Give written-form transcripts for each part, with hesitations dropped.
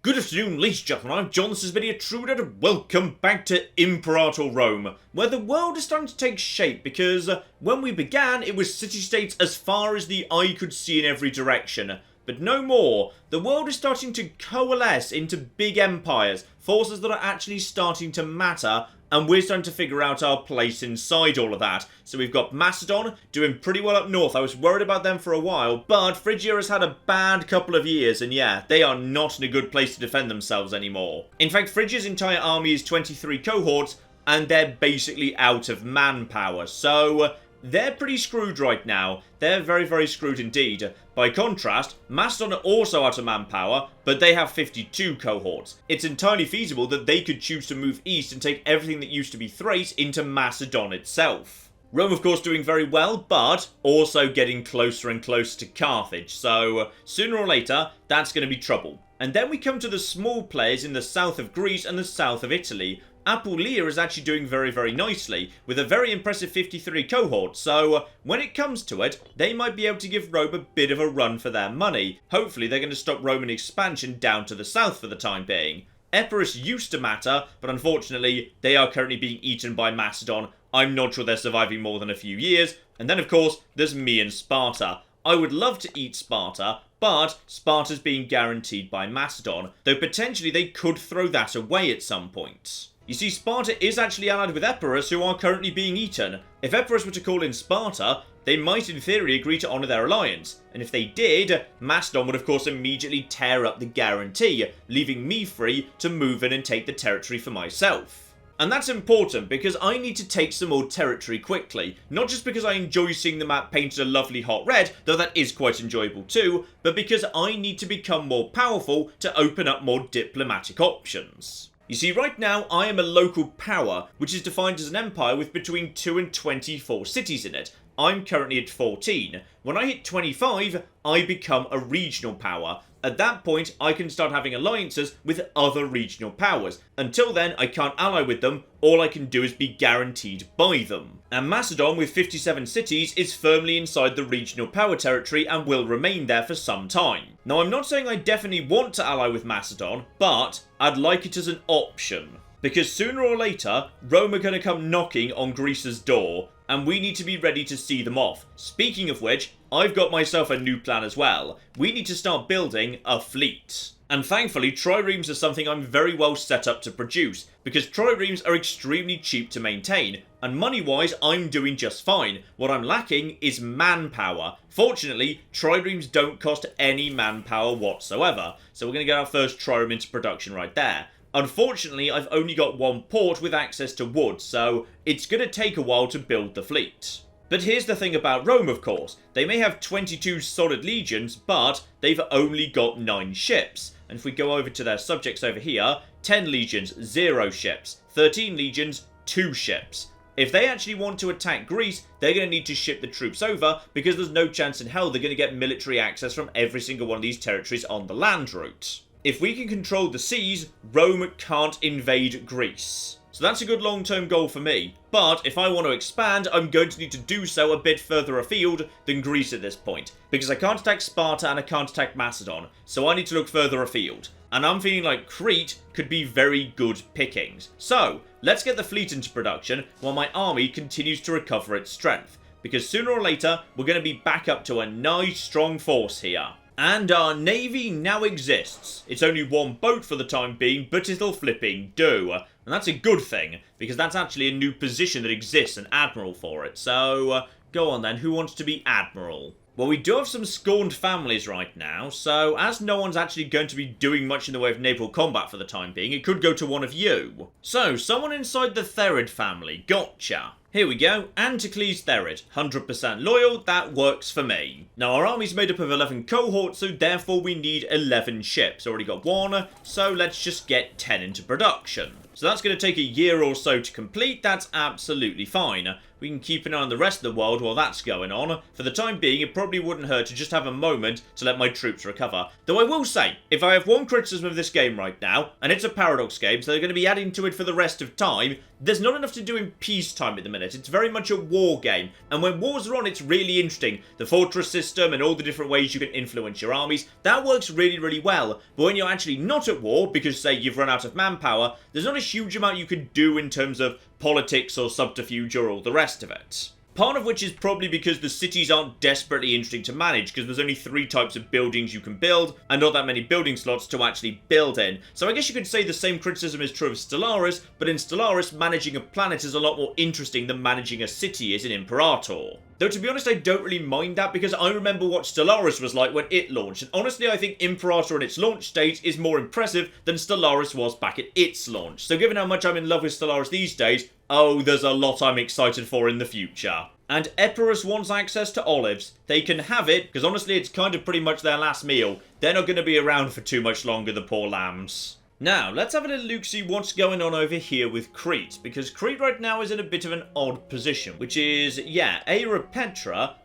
Good afternoon, ladies and gentlemen, I'm John, this is Video Truder, and welcome back to Imperator Rome, where the world is starting to take shape, because when we began, it was city-states as far as the eye could see in every direction. But no more. The world is starting to coalesce into big empires, forces that are actually starting to matter, and we're starting to figure out our place inside all of that. So we've got Macedon doing pretty well up north. I was worried about them for a while, but Phrygia has had a bad couple of years, and yeah, they are not in a good place to defend themselves anymore. In fact, Phrygia's entire army is 23 cohorts, and they're basically out of manpower, so they're pretty screwed right now. They're very, very screwed indeed. By contrast, Macedon are also out of manpower, but they have 52 cohorts. It's entirely feasible that they could choose to move east and take everything that used to be Thrace into Macedon itself. Rome, of course, doing very well, but also getting closer and closer to Carthage, so sooner or later, that's going to be trouble. And then we come to the small players in the south of Greece and the south of Italy. Apulia is actually doing very, very nicely, with a very impressive 53 cohort, so when it comes to it, they might be able to give Rome a bit of a run for their money. Hopefully they're going to stop Roman expansion down to the south for the time being. Epirus used to matter, but unfortunately, they are currently being eaten by Macedon. I'm not sure they're surviving more than a few years. And then, of course, there's me and Sparta. I would love to eat Sparta, but Sparta's being guaranteed by Macedon, though potentially they could throw that away at some point. You see, Sparta is actually allied with Epirus, who are currently being eaten. If Epirus were to call in Sparta, they might in theory agree to honour their alliance, and if they did, Macedon would of course immediately tear up the guarantee, leaving me free to move in and take the territory for myself. And that's important because I need to take some more territory quickly, not just because I enjoy seeing the map painted a lovely hot red, though that is quite enjoyable too, but because I need to become more powerful to open up more diplomatic options. You see, right now, I am a local power, which is defined as an empire with between 2 and 24 cities in it. I'm currently at 14. When I hit 25, I become a regional power. At that point, I can start having alliances with other regional powers. Until then, I can't ally with them, all I can do is be guaranteed by them. And Macedon, with 57 cities, is firmly inside the regional power territory and will remain there for some time. Now, I'm not saying I definitely want to ally with Macedon, but I'd like it as an option. Because sooner or later, Rome are going to come knocking on Greece's door, and we need to be ready to see them off. Speaking of which, I've got myself a new plan as well. We need to start building a fleet. And thankfully, triremes are something I'm very well set up to produce, because triremes are extremely cheap to maintain, and money-wise, I'm doing just fine. What I'm lacking is manpower. Fortunately, triremes don't cost any manpower whatsoever, so we're going to get our first trireme into production right there. Unfortunately, I've only got one port with access to wood, so it's going to take a while to build the fleet. But here's the thing about Rome, of course. They may have 22 solid legions, but they've only got 9 ships. And if we go over to their subjects over here, 10 legions, 0 ships. 13 legions, 2 ships. If they actually want to attack Greece, they're going to need to ship the troops over, because there's no chance in hell they're going to get military access from every single one of these territories on the land route. If we can control the seas, Rome can't invade Greece. So that's a good long-term goal for me. But if I want to expand, I'm going to need to do so a bit further afield than Greece at this point. Because I can't attack Sparta and I can't attack Macedon. So I need to look further afield. And I'm feeling like Crete could be very good pickings. So, let's get the fleet into production while my army continues to recover its strength. Because sooner or later, we're going to be back up to a nice strong force here. And our navy now exists. It's only one boat for the time being, but it'll flipping do. And that's a good thing, because that's actually a new position that exists, an admiral for it. So, go on then, who wants to be admiral? Well, we do have some scorned families right now, so as no one's actually going to be doing much in the way of naval combat for the time being, it could go to one of you. So, someone inside the Therid family, gotcha. Here we go, Anticles Therid, 100% loyal, that works for me. Now our army's made up of 11 cohorts, so therefore we need 11 ships. Already got 1, so let's just get 10 into production. So that's going to take a year or so to complete. That's absolutely fine. We can keep an eye on the rest of the world while that's going on. For the time being, it probably wouldn't hurt to just have a moment to let my troops recover. Though I will say, if I have one criticism of this game right now, and it's a paradox game, so they're going to be adding to it for the rest of time, there's not enough to do in peacetime at the minute. It's very much a war game, and when wars are on, it's really interesting. The fortress system and all the different ways you can influence your armies, that works really, really well. But when you're actually not at war, because say you've run out of manpower, there's not a huge amount you can do in terms of politics or subterfuge or all the rest of it. Part of which is probably because the cities aren't desperately interesting to manage, because there's only 3 types of buildings you can build, and not that many building slots to actually build in. So I guess you could say the same criticism is true of Stellaris, but in Stellaris, managing a planet is a lot more interesting than managing a city is in Imperator. Though to be honest, I don't really mind that, because I remember what Stellaris was like when it launched, and honestly I think Imperator at its launch state is more impressive than Stellaris was back at its launch. So given how much I'm in love with Stellaris these days, oh, there's a lot I'm excited for in the future. And Epirus wants access to olives. They can have it, because honestly it's kind of pretty much their last meal. They're not going to be around for too much longer, the poor lambs. Now, let's have a little look see what's going on over here with Crete, because Crete right now is in a bit of an odd position, which is, yeah, Aegean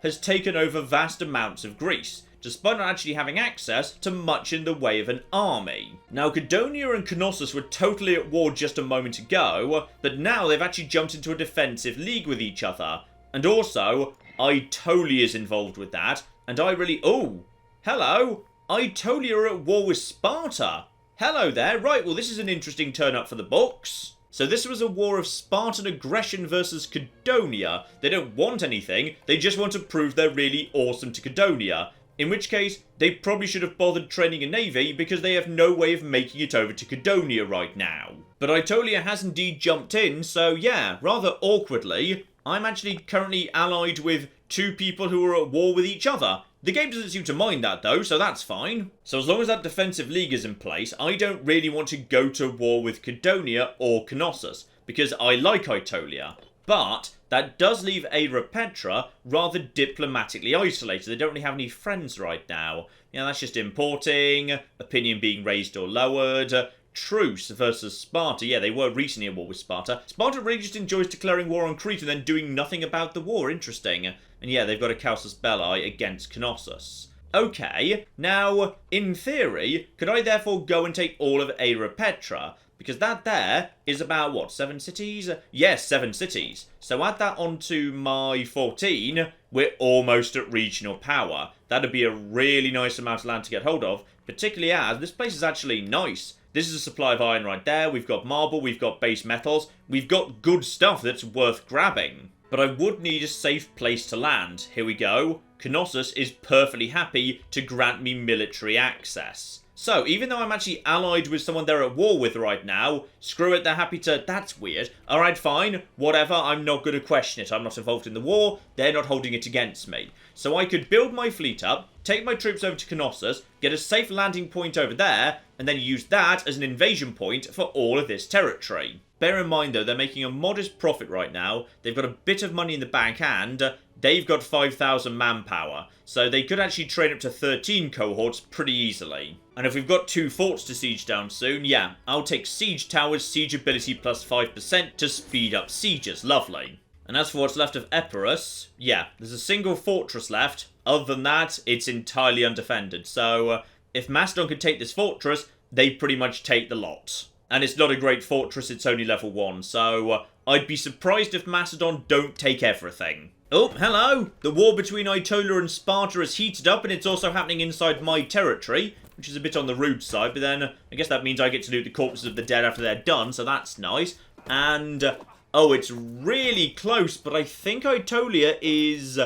has taken over vast amounts of Greece, despite not actually having access to much in the way of an army. Now, Cydonia and Knossos were totally at war just a moment ago, but now they've actually jumped into a defensive league with each other. And also, Aetolia is involved with that, and I really... Oh, hello! Aetolia are at war with Sparta! Hello there, right, well this is an interesting turn up for the books. So this was a war of Spartan aggression versus Cydonia. They don't want anything, they just want to prove they're really awesome to Cydonia. In which case, they probably should have bothered training a navy because they have no way of making it over to Cydonia right now. But Aetolia has indeed jumped in, so yeah, rather awkwardly, I'm actually currently allied with 2 people who are at war with each other. The game doesn't seem to mind that though, so that's fine. So as long as that defensive league is in place, I don't really want to go to war with Cydonia or Knossos, because I like Aetolia. But that does leave Aegean rather diplomatically isolated. They don't really have any friends right now. Yeah, that's just importing, opinion being raised or lowered, truce versus Sparta. Yeah, they were recently at war with Sparta. Sparta really just enjoys declaring war on Crete and then doing nothing about the war. Interesting. And yeah, they've got a Casus Belli against Knossos. Okay, now, in theory, could I therefore go and take all of Aegean? Because that there is about, what, 7 cities? Yes, 7 cities. So add that onto my 14, we're almost at regional power. That'd be a really nice amount of land to get hold of, particularly as this place is actually nice. This is a supply of iron right there, we've got marble, we've got base metals, we've got good stuff that's worth grabbing. But I would need a safe place to land. Here we go. Knossos is perfectly happy to grant me military access. So, even though I'm actually allied with someone they're at war with right now, screw it, they're happy to... That's weird. Alright, fine. Whatever, I'm not going to question it. I'm not involved in the war. They're not holding it against me. So I could build my fleet up, take my troops over to Knossos, get a safe landing point over there, and then use that as an invasion point for all of this territory. Bear in mind, though, they're making a modest profit right now. They've got a bit of money in the bank, and they've got 5,000 manpower. So they could actually train up to 13 cohorts pretty easily. And if we've got 2 forts to siege down soon, yeah, I'll take siege towers, siege ability plus 5% to speed up sieges. Lovely. And as for what's left of Epirus, yeah, there's a single fortress left. Other than that, it's entirely undefended. So if Macedon could take this fortress, they pretty much take the lot. And it's not a great fortress, it's only level 1, so I'd be surprised if Macedon don't take everything. Oh, hello! The war between Aetolia and Sparta has heated up, and it's also happening inside my territory, which is a bit on the rude side, but then I guess that means I get to loot the corpses of the dead after they're done, so that's nice. And, oh, it's really close, but I think Aetolia is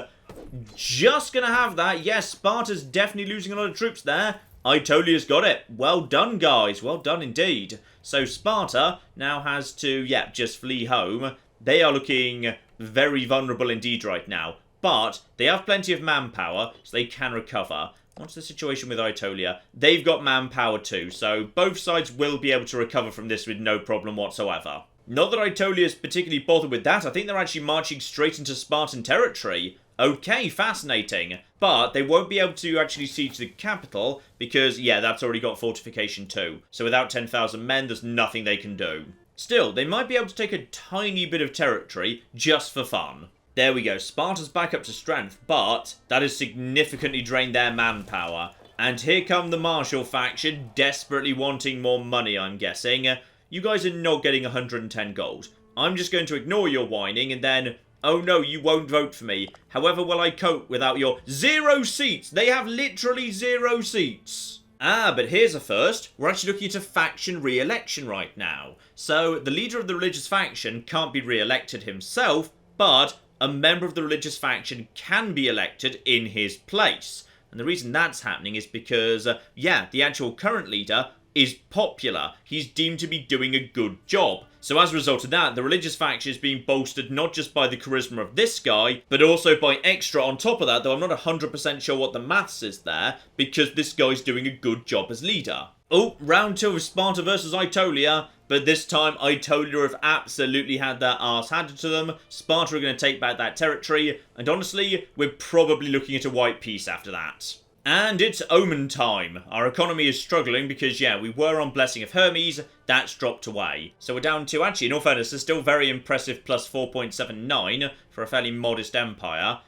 just gonna have that. Yes, Sparta's definitely losing a lot of troops there. Aetolia's got it. Well done, guys. Well done indeed. So Sparta now has to, yeah, just flee home. They are looking very vulnerable indeed right now. But they have plenty of manpower, so they can recover. What's the situation with Aetolia? They've got manpower too, so both sides will be able to recover from this with no problem whatsoever. Not that Aetolia is particularly bothered with that. I think they're actually marching straight into Spartan territory. Okay, fascinating. But they won't be able to actually siege the capital because, yeah, that's already got fortification too. So without 10,000 men, there's nothing they can do. Still, they might be able to take a tiny bit of territory just for fun. There we go, Sparta's back up to strength, but that has significantly drained their manpower. And here come the Martial faction, desperately wanting more money, I'm guessing. You guys are not getting 110 gold. I'm just going to ignore your whining and then... Oh no, you won't vote for me. However will I cope without your 0 seats? They have literally 0 seats. Ah, but here's a first. We're actually looking at a faction re-election right now. So, the leader of the religious faction can't be re-elected himself, but a member of the religious faction can be elected in his place. And the reason that's happening is because, yeah, the actual current leader is popular. He's deemed to be doing a good job. So as a result of that, the religious faction is being bolstered not just by the charisma of this guy, but also by extra on top of that, though I'm not 100% sure what the maths is there, because this guy's doing a good job as leader. Oh, round 2 of Sparta versus Aetolia, but this time Aetolia have absolutely had their arse handed to them. Sparta are going to take back that territory, and honestly, we're probably looking at a white peace after that. And it's omen time. Our economy is struggling because, yeah, we were on Blessing of Hermes. That's dropped away. So we're down to, actually, in all fairness, it's still very impressive plus 4.79 for a fairly modest empire.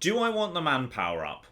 Do I want the manpower up?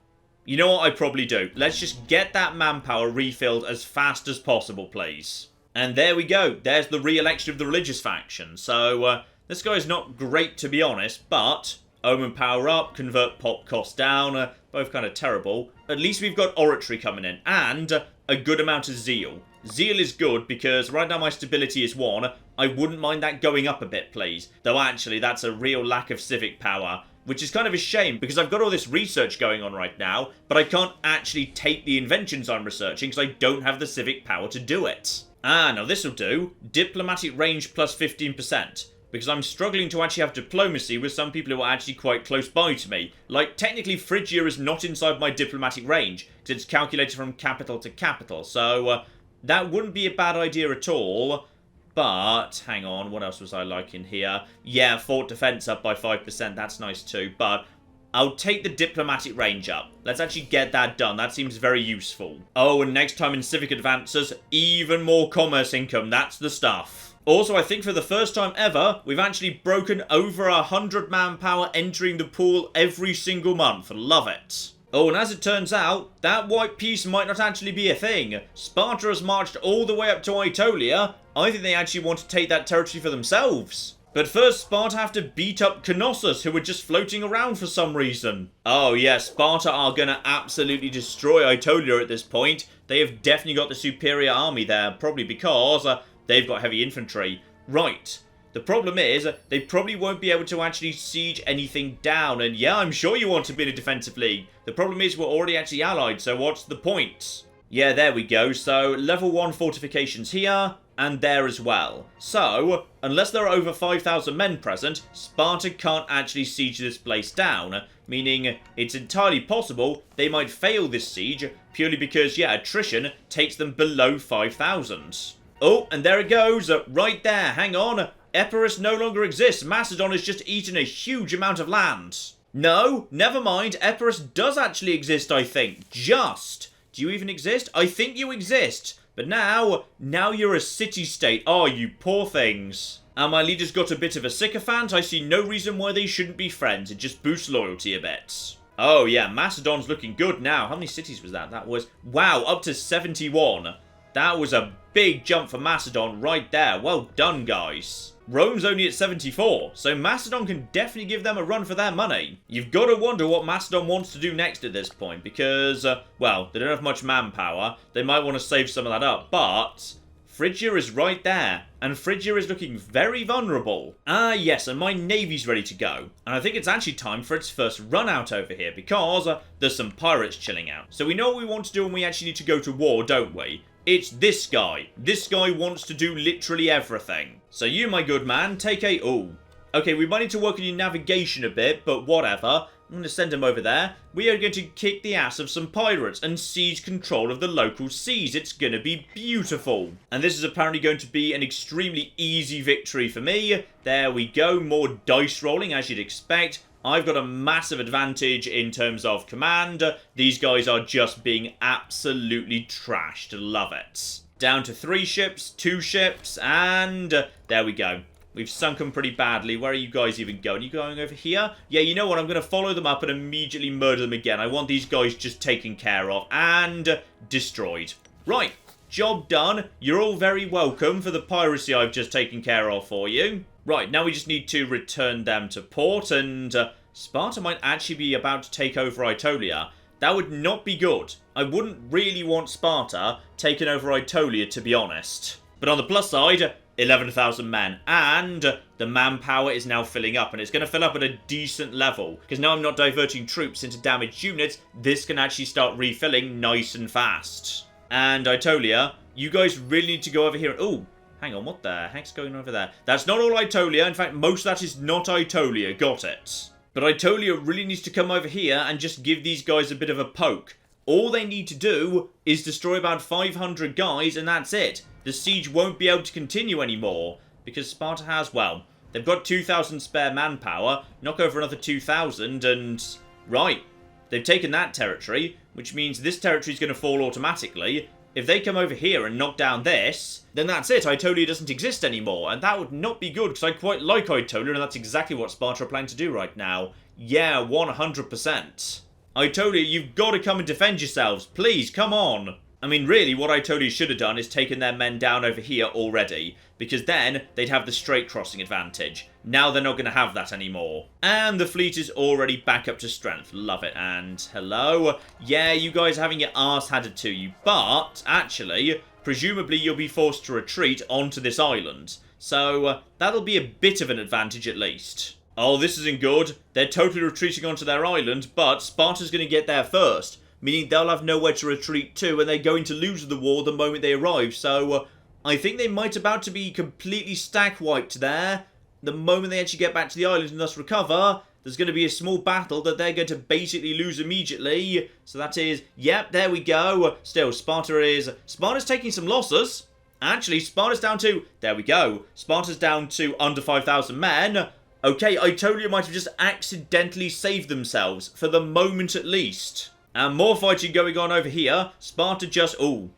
You know what, I probably do. Let's just get that manpower refilled as fast as possible, please. And there we go. There's the re-election of the religious faction. So, this guy's not great, to be honest, but... Omen power up, convert pop cost down, both kind of terrible. At least we've got oratory coming in, and a good amount of zeal. Zeal is good, because right now my stability is 1. I wouldn't mind that going up a bit, please. Though actually, that's a real lack of civic power, which is kind of a shame, because I've got all this research going on right now, but I can't actually take the inventions I'm researching, because I don't have the civic power to do it. Ah, now this'll do. Diplomatic range plus 15%. Because I'm struggling to actually have diplomacy with some people who are actually quite close by to me. Like, technically Phrygia is not inside my diplomatic range, because it's calculated from capital to capital, so that wouldn't be a bad idea at all. But, hang on, what else was I like in here? Yeah, fort defense up by 5%, that's nice too, but I'll take the diplomatic range up. Let's actually get that done, that seems very useful. Oh, and next time in civic advances, even more commerce income, that's the stuff. Also, I think for the first time ever, we've actually broken over 100 manpower entering the pool every single month. Love it. Oh, and as it turns out, that white peace might not actually be a thing. Sparta has marched all the way up to Aetolia. I think they actually want to take that territory for themselves. But first, Sparta have to beat up Knossos, who are just floating around for some reason. Oh yeah, Sparta are going to absolutely destroy Aetolia at this point. They have definitely got the superior army there, probably because... they've got heavy infantry. Right. The problem is, they probably won't be able to actually siege anything down. And yeah, I'm sure you want to be in a defensive league. The problem is we're already actually allied, so what's the point? Yeah, there we go. So, level 1 fortifications here, and there as well. So, unless there are over 5,000 men present, Sparta can't actually siege this place down. Meaning, it's entirely possible they might fail this siege, purely because, yeah, attrition takes them below 5,000. Oh, and there it goes, right there, hang on. Epirus no longer exists, Macedon has just eaten a huge amount of land. No, never mind, Epirus does actually exist, I think. Just. Do you even exist? I think you exist. But now you're a city-state. Oh, you poor things. And my leader's got a bit of a sycophant. I see no reason why they shouldn't be friends. It just boosts loyalty a bit. Oh, yeah, Macedon's looking good now. How many cities was that? That was, wow, up to 71. That was a big jump for Macedon right there. Well done, guys. Rome's only at 74, so Macedon can definitely give them a run for their money. You've got to wonder what Macedon wants to do next at this point, because, well, they don't have much manpower. They might want to save some of that up, but Phrygia is right there, and Phrygia is looking very vulnerable. Ah, yes, and my navy's ready to go. And I think it's actually time for its first run out over here, because there's some pirates chilling out. So we know what we want to do when we actually need to go to war, don't we? It's this guy. This guy wants to do literally everything. So you, my good man, take a... Oh. Okay, we might need to work on your navigation a bit, but whatever. I'm going to send him over there. We are going to kick the ass of some pirates and seize control of the local seas. It's going to be beautiful. And this is apparently going to be an extremely easy victory for me. There we go. More dice rolling, as you'd expect. I've got a massive advantage in terms of command. These guys are just being absolutely trashed. Love it. down to 3 ships, 2 ships, and there we go. We've sunk them pretty badly. Where are you guys even going? Are you going over here? Yeah, you know what? I'm going to follow them up and immediately murder them again. I want these guys just taken care of and destroyed. Right, job done. You're all very welcome for the piracy I've just taken care of for you. Right, now we just need to return them to port, and Sparta might actually be about to take over Aetolia. That would not be good. I wouldn't really want Sparta taking over Aetolia, to be honest. But on the plus side, 11,000 men, and the manpower is now filling up, and it's going to fill up at a decent level, because now I'm not diverting troops into damaged units. This can actually start refilling nice and fast. And Aetolia, you guys really need to go over here. Oh, hang on, what the heck's going on over there? That's not all Aetolia. In fact, most of that is not Aetolia. Got it. But Aetolia really needs to come over here and just give these guys a bit of a poke. All they need to do is destroy about 500 guys, and that's it. The siege won't be able to continue anymore, because Sparta has, well, they've got 2,000 spare manpower, knock over another 2,000, and right, they've taken that territory, which means this territory is going to fall automatically. If they come over here and knock down this, then that's it. Aetolia doesn't exist anymore, and that would not be good, because I quite like Aetolia, and that's exactly what Sparta are planning to do right now. Yeah, 100%. Aetolia, you've got to come and defend yourselves. Please, come on. I mean, really, what Aetolia should have done is taken their men down over here already, because then they'd have the straight crossing advantage. Now they're not going to have that anymore. And the fleet is already back up to strength. Love it. And hello. Yeah, you guys are having your arse handed to you, but actually, presumably you'll be forced to retreat onto this island. So that'll be a bit of an advantage at least. Oh, this isn't good. They're totally retreating onto their island, but Sparta's going to get there first, meaning they'll have nowhere to retreat to, and they're going to lose the war the moment they arrive. So I think they might about to be completely stack wiped there. The moment they actually get back to the island and thus recover, there's going to be a small battle that they're going to basically lose immediately. So that is, yep, there we go. Still, Sparta's taking some losses. Actually, Sparta's down to, there we go. Sparta's down to under 5,000 men. Okay, Aetolia might have just accidentally saved themselves, for the moment at least. And more fighting going on over here. Sparta just, ooh.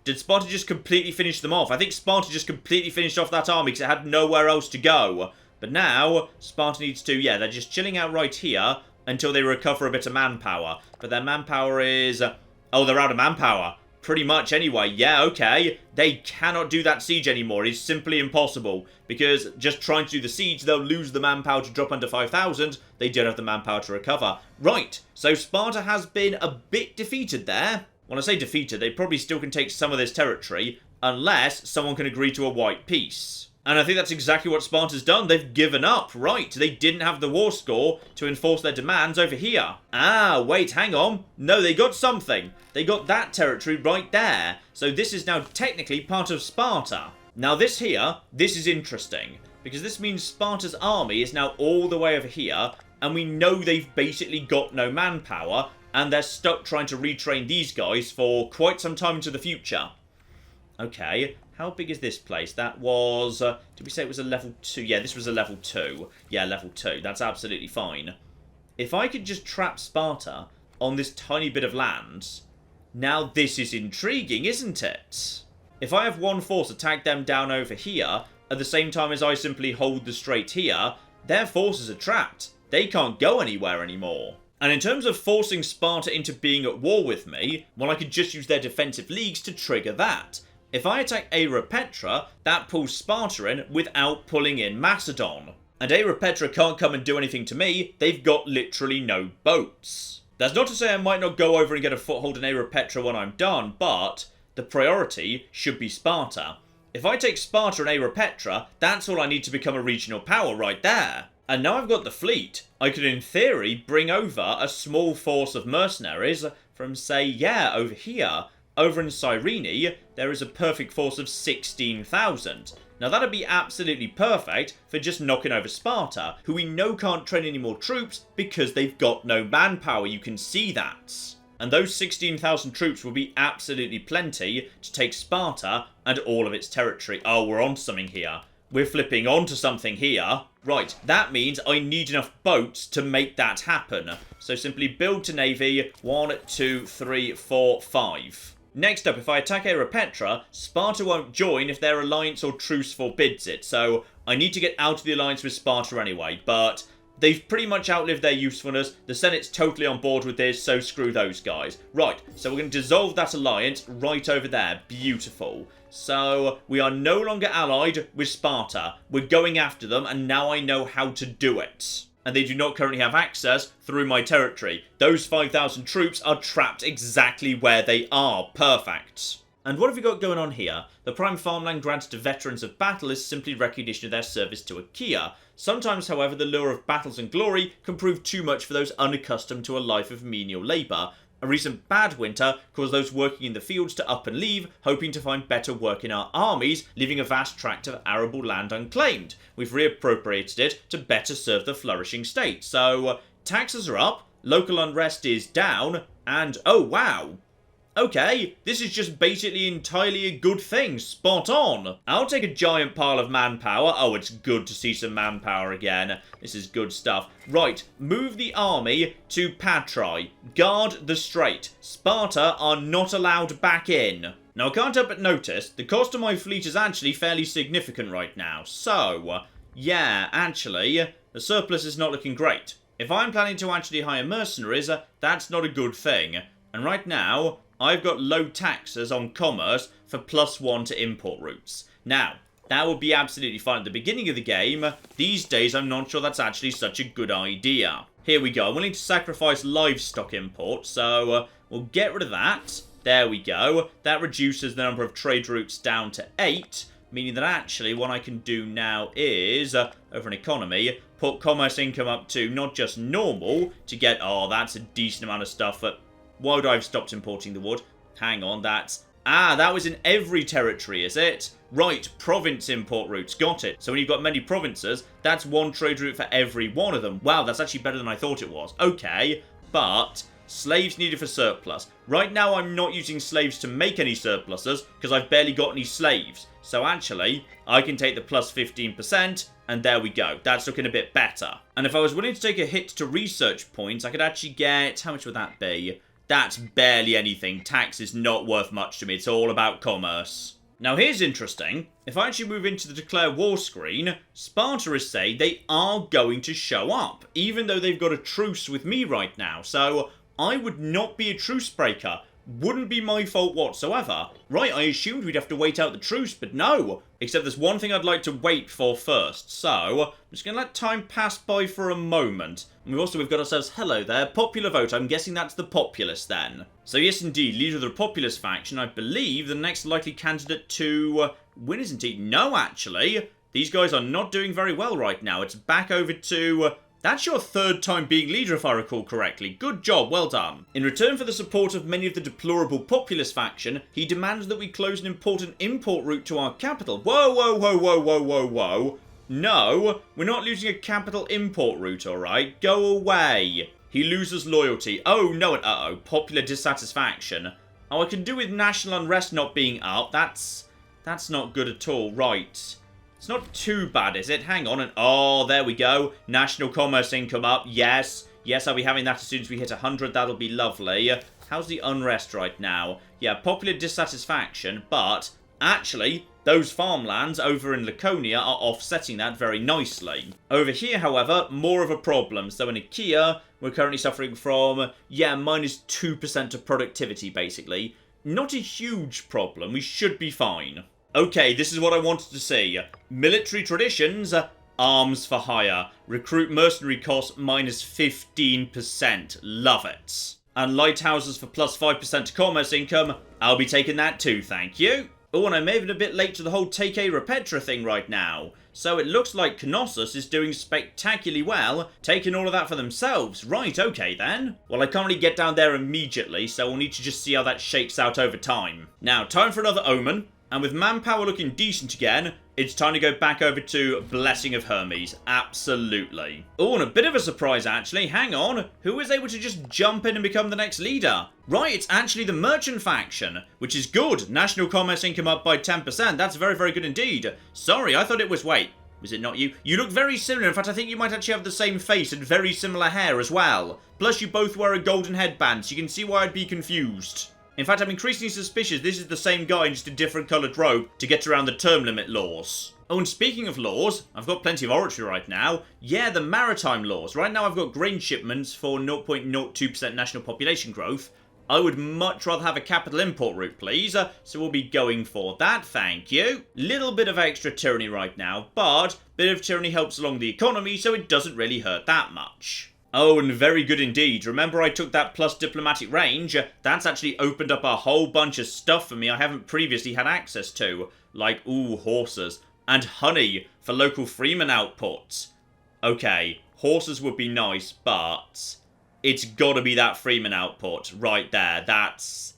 Did Sparta just completely finish them off? I think Sparta just completely finished off that army because it had nowhere else to go. But now, Sparta needs to, yeah, they're just chilling out right here until they recover a bit of manpower. But their manpower is, oh, they're out of manpower. Pretty much anyway. Yeah, okay. They cannot do that siege anymore. It's simply impossible. Because just trying to do the siege, they'll lose the manpower to drop under 5,000. They don't have the manpower to recover. Right, so Sparta has been a bit defeated there. When I say defeated, they probably still can take some of this territory, unless someone can agree to a white peace. And I think that's exactly what Sparta's done. They've given up. Right, they didn't have the war score to enforce their demands over here. Ah, wait, hang on. No, they got something. They got that territory right there. So this is now technically part of Sparta. Now this here, this is interesting, because this means Sparta's army is now all the way over here, and we know they've basically got no manpower, and they're stuck trying to retrain these guys for quite some time into the future. Okay, how big is this place? That was, did we say it was a level 2? Yeah, this was a level 2. Yeah, level 2. That's absolutely fine. If I could just trap Sparta on this tiny bit of land, now this is intriguing, isn't it? If I have one force attack them down over here, at the same time as I simply hold the strait here, their forces are trapped. They can't go anywhere anymore. And in terms of forcing Sparta into being at war with me, well, I could just use their defensive leagues to trigger that. If I attack Aeropetra, that pulls Sparta in without pulling in Macedon. And Aeropetra can't come and do anything to me, they've got literally no boats. That's not to say I might not go over and get a foothold in Aeropetra when I'm done, but the priority should be Sparta. If I take Sparta and Aeropetra, that's all I need to become a regional power right there. And now I've got the fleet, I could in theory bring over a small force of mercenaries from, say, yeah, over here. Over in Cyrene, there is a perfect force of 16,000. Now that'd be absolutely perfect for just knocking over Sparta, who we know can't train any more troops because they've got no manpower, you can see that. And those 16,000 troops will be absolutely plenty to take Sparta and all of its territory. Oh, we're on something here. We're flipping onto something here. Right, that means I need enough boats to make that happen. So simply build to navy, 1, 2, 3, 4, 5. Next up, if I attack Imperator, Sparta won't join if their alliance or truce forbids it, so I need to get out of the alliance with Sparta anyway, but they've pretty much outlived their usefulness. The Senate's totally on board with this, so screw those guys. Right, so we're going to dissolve that alliance right over there. Beautiful. So we are no longer allied with Sparta. We're going after them, and now I know how to do it. And they do not currently have access through my territory. Those 5,000 troops are trapped exactly where they are. Perfect. And what have we got going on here? The prime farmland granted to veterans of battle is simply recognition of their service to Aegean. Sometimes, however, the lure of battles and glory can prove too much for those unaccustomed to a life of menial labour. A recent bad winter caused those working in the fields to up and leave, hoping to find better work in our armies, leaving a vast tract of arable land unclaimed. We've reappropriated it to better serve the flourishing state. So, taxes are up, local unrest is down, and oh wow! Okay, this is just basically entirely a good thing. Spot on. I'll take a giant pile of manpower. Oh, it's good to see some manpower again. This is good stuff. Right, move the army to Patrai. Guard the strait. Sparta are not allowed back in. Now, I can't help but notice the cost of my fleet is actually fairly significant right now. So, yeah, actually, the surplus is not looking great. If I'm planning to actually hire mercenaries, that's not a good thing. And right now, I've got low taxes on commerce for +1 to import routes. Now, that would be absolutely fine at the beginning of the game. These days, I'm not sure that's actually such a good idea. Here we go. I'm willing to sacrifice livestock import, so we'll get rid of that. There we go. That reduces the number of trade routes down to 8, meaning that actually what I can do now is, over an economy, put commerce income up to not just normal to get, oh, that's a decent amount of stuff, but why would I have stopped importing the wood? Hang on, that's... Ah, that was in every territory, is it? Right, province import routes, got it. So when you've got many provinces, that's one trade route for every one of them. Wow, that's actually better than I thought it was. Okay, but slaves needed for surplus. Right now, I'm not using slaves to make any surpluses, because I've barely got any slaves. So actually, I can take the +15%, and there we go. That's looking a bit better. And if I was willing to take a hit to research points, I could actually get... How much would that be? That's barely anything. Tax is not worth much to me. It's all about commerce. Now here's interesting. If I actually move into the declare war screen, Sparta is saying they are going to show up, even though they've got a truce with me right now. So I would not be a truce breaker. Wouldn't be my fault whatsoever. Right, I assumed we'd have to wait out the truce, but no. Except there's one thing I'd like to wait for first. So, I'm just going to let time pass by for a moment. And we've got ourselves, hello there, popular vote. I'm guessing that's the populace then. So yes, indeed, leader of the populace faction. I believe the next likely candidate to win is indeed... No, actually. These guys are not doing very well right now. It's back over to... That's your third time being leader, if I recall correctly. Good job, well done. In return for the support of many of the deplorable populist faction, he demands that we close an important import route to our capital. Whoa, whoa, whoa, whoa, whoa, whoa, whoa. No, we're not losing a capital import route, alright? Go away. He loses loyalty. Oh, no, and uh-oh, popular dissatisfaction. Oh, I can do with national unrest not being up. That's not good at all, right. It's not too bad, is it? Hang on. And oh, there we go. National commerce income up. Yes. Yes, I'll be having that as soon as we hit 100. That'll be lovely. How's the unrest right now? Yeah, popular dissatisfaction. But actually, those farmlands over in Laconia are offsetting that very nicely. Over here, however, more of a problem. So in Achaea, we're currently suffering from, yeah, -2% of productivity, basically. Not a huge problem. We should be fine. Okay, this is what I wanted to see. Military traditions, arms for hire. Recruit mercenary costs -15%. Love it. And lighthouses for +5% to commerce income. I'll be taking that too, thank you. Oh, and I may have been a bit late to the whole take Imperator thing right now. So it looks like Knossos is doing spectacularly well, taking all of that for themselves. Right, okay then. Well, I can't really get down there immediately, so we'll need to just see how that shakes out over time. Now, time for another omen. And with manpower looking decent again, it's time to go back over to Blessing of Hermes. Absolutely. Oh, and a bit of a surprise, actually. Hang on. Who was able to just jump in and become the next leader? Right, it's actually the merchant faction, which is good. National commerce income up by 10%. That's very, very good indeed. Sorry, I thought it was... Wait, was it not you? You look very similar. In fact, I think you might actually have the same face and very similar hair as well. Plus, you both wear a golden headband, so you can see why I'd be confused. In fact, I'm increasingly suspicious this is the same guy in just a different coloured robe to get around the term limit laws. Oh, and speaking of laws, I've got plenty of oratory right now. Yeah, the maritime laws. Right now I've got grain shipments for 0.02% national population growth. I would much rather have a capital import route, please. So we'll be going for that, thank you. Little bit of extra tyranny right now, but bit of tyranny helps along the economy, so it doesn't really hurt that much. Oh, and very good indeed. Remember I took that plus diplomatic range? That's actually opened up a whole bunch of stuff for me I haven't previously had access to. Like, ooh, horses. And honey for local freeman outputs. Okay, horses would be nice, but it's gotta be that freeman output right there. That's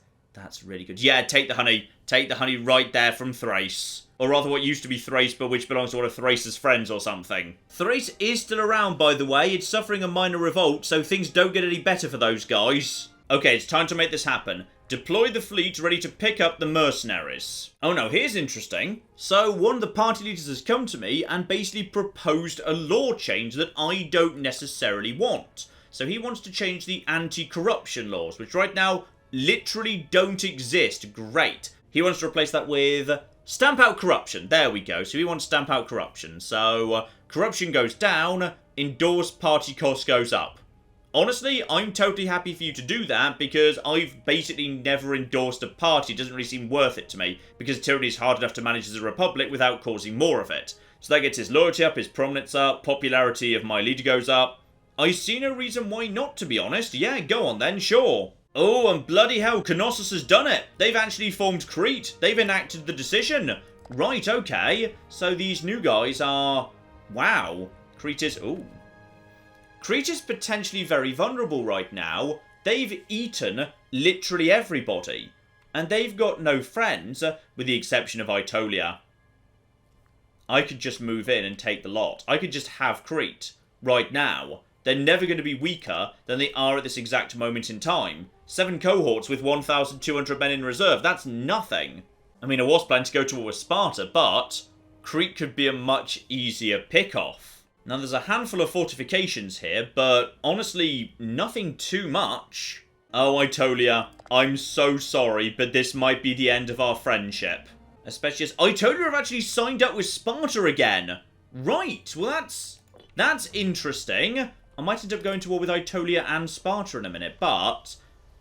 really good. Yeah, take the honey. Take the honey right there from Thrace. Or rather what used to be Thrace, but which belongs to one of Thrace's friends or something. Thrace is still around, by the way. It's suffering a minor revolt, so things don't get any better for those guys. Okay, it's time to make this happen. Deploy the fleet ready to pick up the mercenaries. Oh no, here's interesting. So one of the party leaders has come to me and basically proposed a law change that I don't necessarily want. So he wants to change the anti-corruption laws, which right now literally don't exist. Great. He wants to replace that with stamp out corruption. There we go. So he wants to stamp out corruption. So corruption goes down, endorsed party cost goes up. Honestly, I'm totally happy for you to do that because I've basically never endorsed a party. It doesn't really seem worth it to me because tyranny is hard enough to manage as a republic without causing more of it. So that gets his loyalty up, his prominence up, popularity of my leader goes up. I see no reason why not, to be honest. Yeah, go on then, sure. Oh, and bloody hell, Knossos has done it. They've actually formed Crete. They've enacted the decision. Right, okay. So these new guys are... Wow. Crete is... Ooh. Crete is potentially very vulnerable right now. They've eaten literally everybody. And they've got no friends, with the exception of Aetolia. I could just move in and take the lot. I could just have Crete right now. They're never going to be weaker than they are at this exact moment in time. 7 cohorts with 1,200 men in reserve. That's nothing. I mean, I was planning to go to war with Sparta, but Crete could be a much easier pick-off. Now, there's a handful of fortifications here, but honestly, nothing too much. Oh, Aetolia, I'm so sorry, but this might be the end of our friendship. Especially as Aetolia have actually signed up with Sparta again. Right, well that's interesting. I might end up going to war with Aetolia and Sparta in a minute, but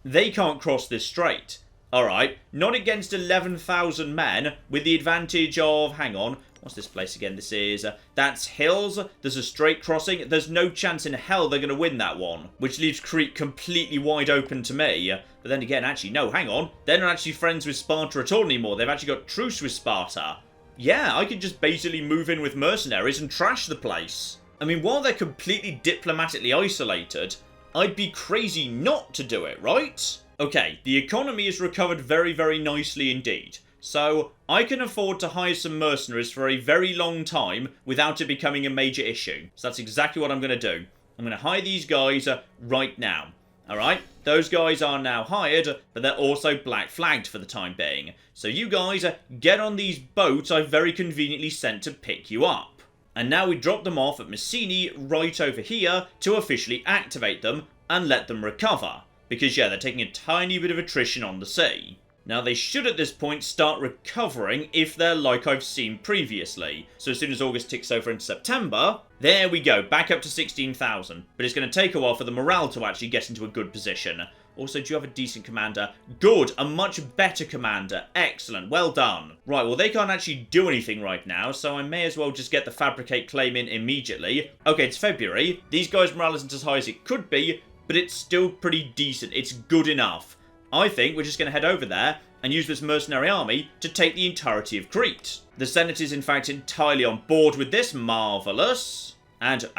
they can't cross this strait. Alright, not against 11,000 men, with the advantage of, hang on, what's this place again? This is, that's hills, there's a strait crossing, there's no chance in hell they're going to win that one, which leaves Crete completely wide open to me. But then again, actually, no, hang on, they're not actually friends with Sparta at all anymore, they've actually got truce with Sparta. Yeah, I could just basically move in with mercenaries and trash the place. I mean, while they're completely diplomatically isolated, I'd be crazy not to do it, right? Okay, the economy has recovered very, very nicely indeed. So, I can afford to hire some mercenaries for a very long time without it becoming a major issue. So that's exactly what I'm going to do. I'm going to hire these guys right now. Alright, those guys are now hired, but they're also black flagged for the time being. So you guys get on these boats I've very conveniently sent to pick you up. And now we drop them off at Messini right over here to officially activate them and let them recover. Because yeah, they're taking a tiny bit of attrition on the sea. Now they should at this point start recovering if they're like I've seen previously. So as soon as August ticks over into September, there we go, back up to 16,000. But it's going to take a while for the morale to actually get into a good position. Also, do you have a decent commander? Good, a much better commander. Excellent, well done. Right, well they can't actually do anything right now, so I may as well just get the fabricate claim in immediately. Okay, it's February. These guys' morale isn't as high as it could be, but it's still pretty decent. It's good enough. I think we're just going to head over there and use this mercenary army to take the entirety of Crete. The Senate is in fact entirely on board with this. Marvellous. And,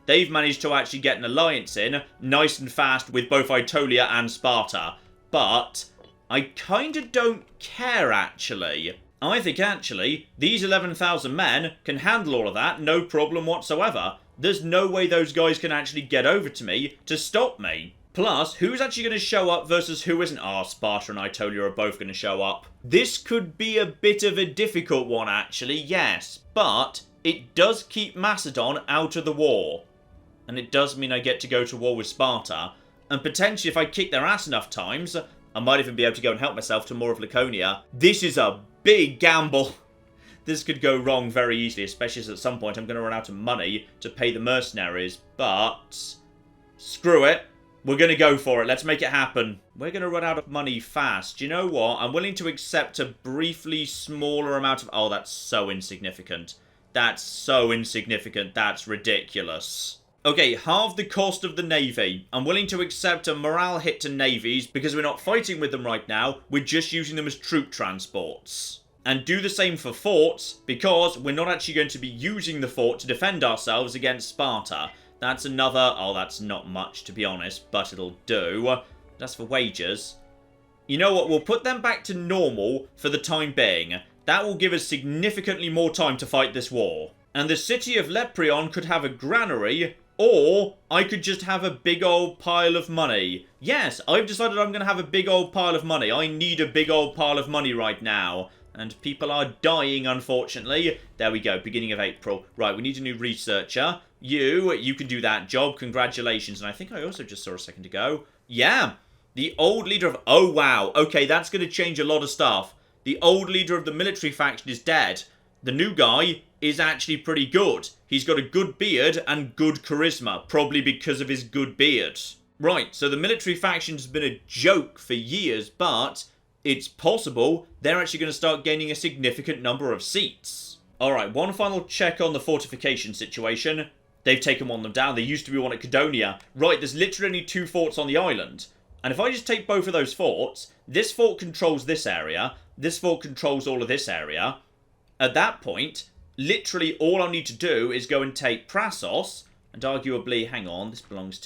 they've managed to actually get an alliance in, nice and fast, with both Aetolia and Sparta. But I kind of don't care, actually. I think, actually, these 11,000 men can handle all of that, no problem whatsoever. There's no way those guys can actually get over to me to stop me. Plus, who's actually going to show up versus who isn't? Sparta and Aetolia are both going to show up. This could be a bit of a difficult one, actually, yes. But it does keep Macedon out of the war. And it does mean I get to go to war with Sparta. And potentially, if I kick their ass enough times, I might even be able to go and help myself to more of Laconia. This is a big gamble. This could go wrong very easily, especially as at some point I'm going to run out of money to pay the mercenaries. But screw it. We're going to go for it. Let's make it happen. We're going to run out of money fast. Do you know what? I'm willing to accept a briefly smaller amount of... Oh, that's so insignificant. That's so insignificant. That's ridiculous. Okay, halve the cost of the Navy. I'm willing to accept a morale hit to navies because we're not fighting with them right now. We're just using them as troop transports. And do the same for forts because we're not actually going to be using the fort to defend ourselves against Sparta. That's another... Oh, that's not much, to be honest, but it'll do. That's for wages. You know what? We'll put them back to normal for the time being. That will give us significantly more time to fight this war. And the city of Lepreon could have a granary, or I could just have a big old pile of money. Yes, I've decided I'm going to have a big old pile of money. I need a big old pile of money right now. And people are dying, unfortunately. There we go, beginning of April. Right, we need a new researcher. You can do that job. Congratulations. And I think I also just saw a second ago. Yeah, the old leader of... Oh, wow. Okay, that's going to change a lot of stuff. The old leader of the military faction is dead. The new guy is actually pretty good. He's got a good beard and good charisma, probably because of his good beard. Right, so the military faction has been a joke for years, but it's possible they're actually going to start gaining a significant number of seats. Alright, one final check on the fortification situation. They've taken one of them down. There used to be one at Cadonia. Right, there's literally only 2 forts on the island. And if I just take both of those forts, this fort controls this area, this fort controls all of this area. At that point, literally all I need to do is go and take Prassos, and arguably, hang on, this belongs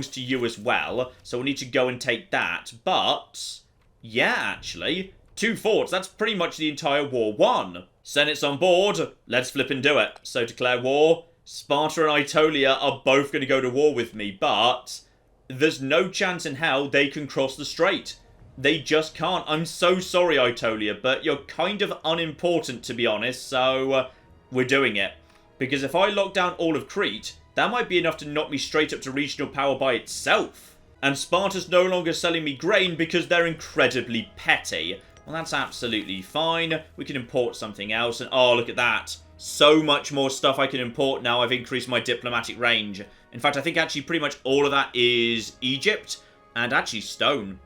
to you as well, so we'll need to go and take that, but, yeah, actually, 2 forts, that's pretty much the entire war won. Senate's on board, let's flip and do it. So declare war. Sparta and Aetolia are both going to go to war with me, but there's no chance in hell they can cross the strait. They just can't. I'm so sorry, Aetolia, but you're kind of unimportant, to be honest, so we're doing it. Because if I lock down all of Crete, that might be enough to knock me straight up to regional power by itself. And Sparta's no longer selling me grain because they're incredibly petty. Well, that's absolutely fine. We can import something else, and oh, look at that. So much more stuff I can import now. I've increased my diplomatic range. In fact, I think actually pretty much all of that is Egypt, and actually stone.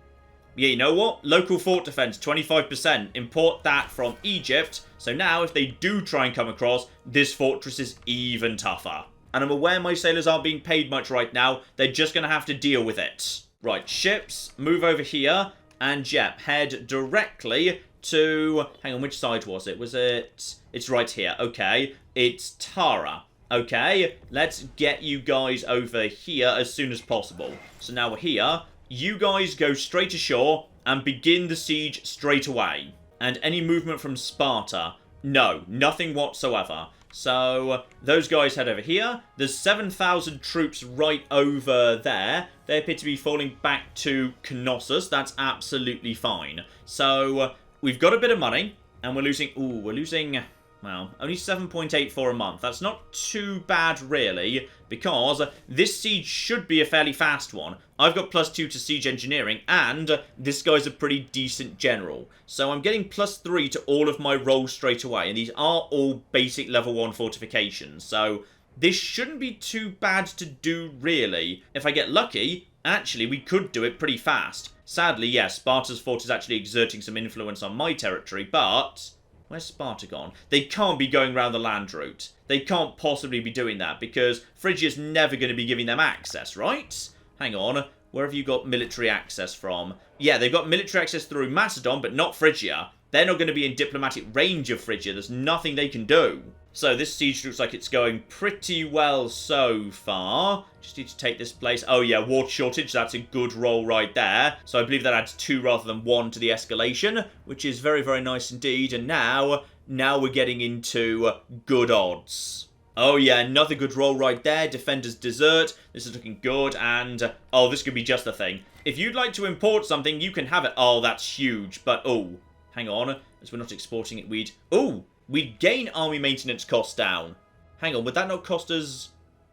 Yeah, you know what? Local fort defense, 25%. Import that from Egypt. So now, if they do try and come across, this fortress is even tougher. And I'm aware my sailors aren't being paid much right now. They're just going to have to deal with it. Right, ships, move over here. And, yep, head directly to... Hang on, which side was it? Was it... It's right here. Okay. It's Tara. Okay. Let's get you guys over here as soon as possible. So now we're here. You guys go straight ashore and begin the siege straight away. And any movement from Sparta? No, nothing whatsoever. So, those guys head over here. There's 7,000 troops right over there. They appear to be falling back to Knossos. That's absolutely fine. So, we've got a bit of money. And we're losing... Ooh, we're losing... Well, only 7.84 a month. That's not too bad, really, because this siege should be a fairly fast one. I've got +2 to siege engineering, and this guy's a pretty decent general. So I'm getting +3 to all of my rolls straight away, and these are all basic level 1 fortifications. So this shouldn't be too bad to do, really. If I get lucky, actually, we could do it pretty fast. Sadly, yes, Sparta's fort is actually exerting some influence on my territory, but... Where's Sparta gone? They can't be going around the land route. They can't possibly be doing that because Phrygia's never going to be giving them access, right? Hang on. Where have you got military access from? Yeah, they've got military access through Macedon, but not Phrygia. They're not going to be in diplomatic range of Phrygia. There's nothing they can do. So this siege looks like it's going pretty well so far. Just need to take this place. Oh yeah, water shortage. That's a good roll right there. So I believe that adds 2 rather than 1 to the escalation, which is very, very nice indeed. And now we're getting into good odds. Oh yeah, another good roll right there. Defenders desert. This is looking good. And, oh, this could be just the thing. If you'd like to import something, you can have it. Oh, that's huge. But, oh, hang on. As we're not exporting it, we'd... Oh! We'd gain army maintenance costs down. Hang on, would that not cost us...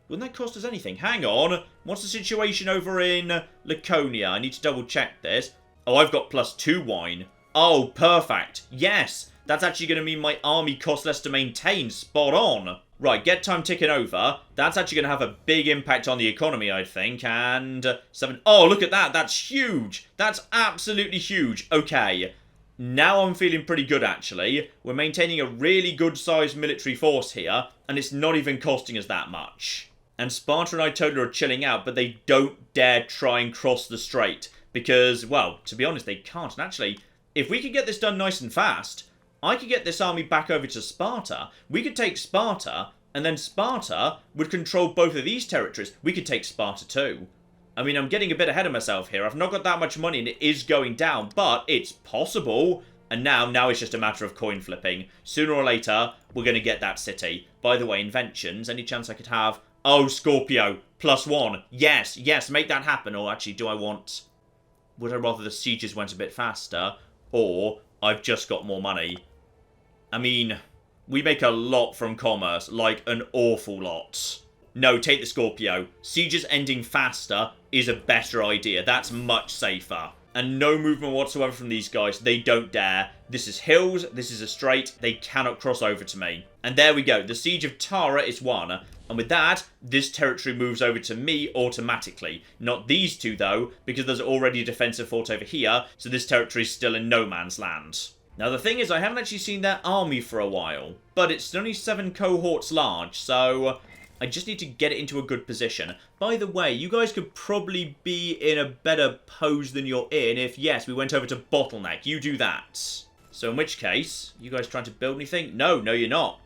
Wouldn't that cost us anything? Hang on. What's the situation over in Laconia? I need to double check this. Oh, I've got +2 wine. Oh, perfect. Yes, that's actually going to mean my army costs less to maintain. Spot on. Right, get time ticking over. That's actually going to have a big impact on the economy, I think. And 7... Oh, look at that. That's huge. That's absolutely huge. Okay. Now I'm feeling pretty good, actually. We're maintaining a really good-sized military force here, and it's not even costing us that much. And Sparta and Untitled are chilling out, but they don't dare try and cross the strait. Because, well, to be honest, they can't. And actually, if we could get this done nice and fast, I could get this army back over to Sparta. We could take Sparta, and then Sparta would control both of these territories. We could take Sparta too. I mean, I'm getting a bit ahead of myself here. I've not got that much money, and it is going down, but it's possible. And now it's just a matter of coin flipping. Sooner or later, we're going to get that city. By the way, inventions, any chance I could have... Oh, Scorpio, +1. Yes, yes, make that happen. Or actually, do I want... Would I rather the sieges went a bit faster? Or I've just got more money? I mean, we make a lot from commerce. Like, an awful lot. No, take the Scorpio. Sieges ending faster is a better idea. That's much safer. And no movement whatsoever from these guys. They don't dare. This is hills. This is a strait. They cannot cross over to me. And there we go. The siege of Tara is won. And with that, this territory moves over to me automatically. Not these two, though, because there's already a defensive fort over here, so this territory is still in no man's land. Now, the thing is, I haven't actually seen their army for a while, but it's only 7 cohorts large, so I just need to get it into a good position. By the way, you guys could probably be in a better pose than you're in if, yes, we went over to Bottleneck. You do that. So in which case, you guys trying to build anything? No, you're not.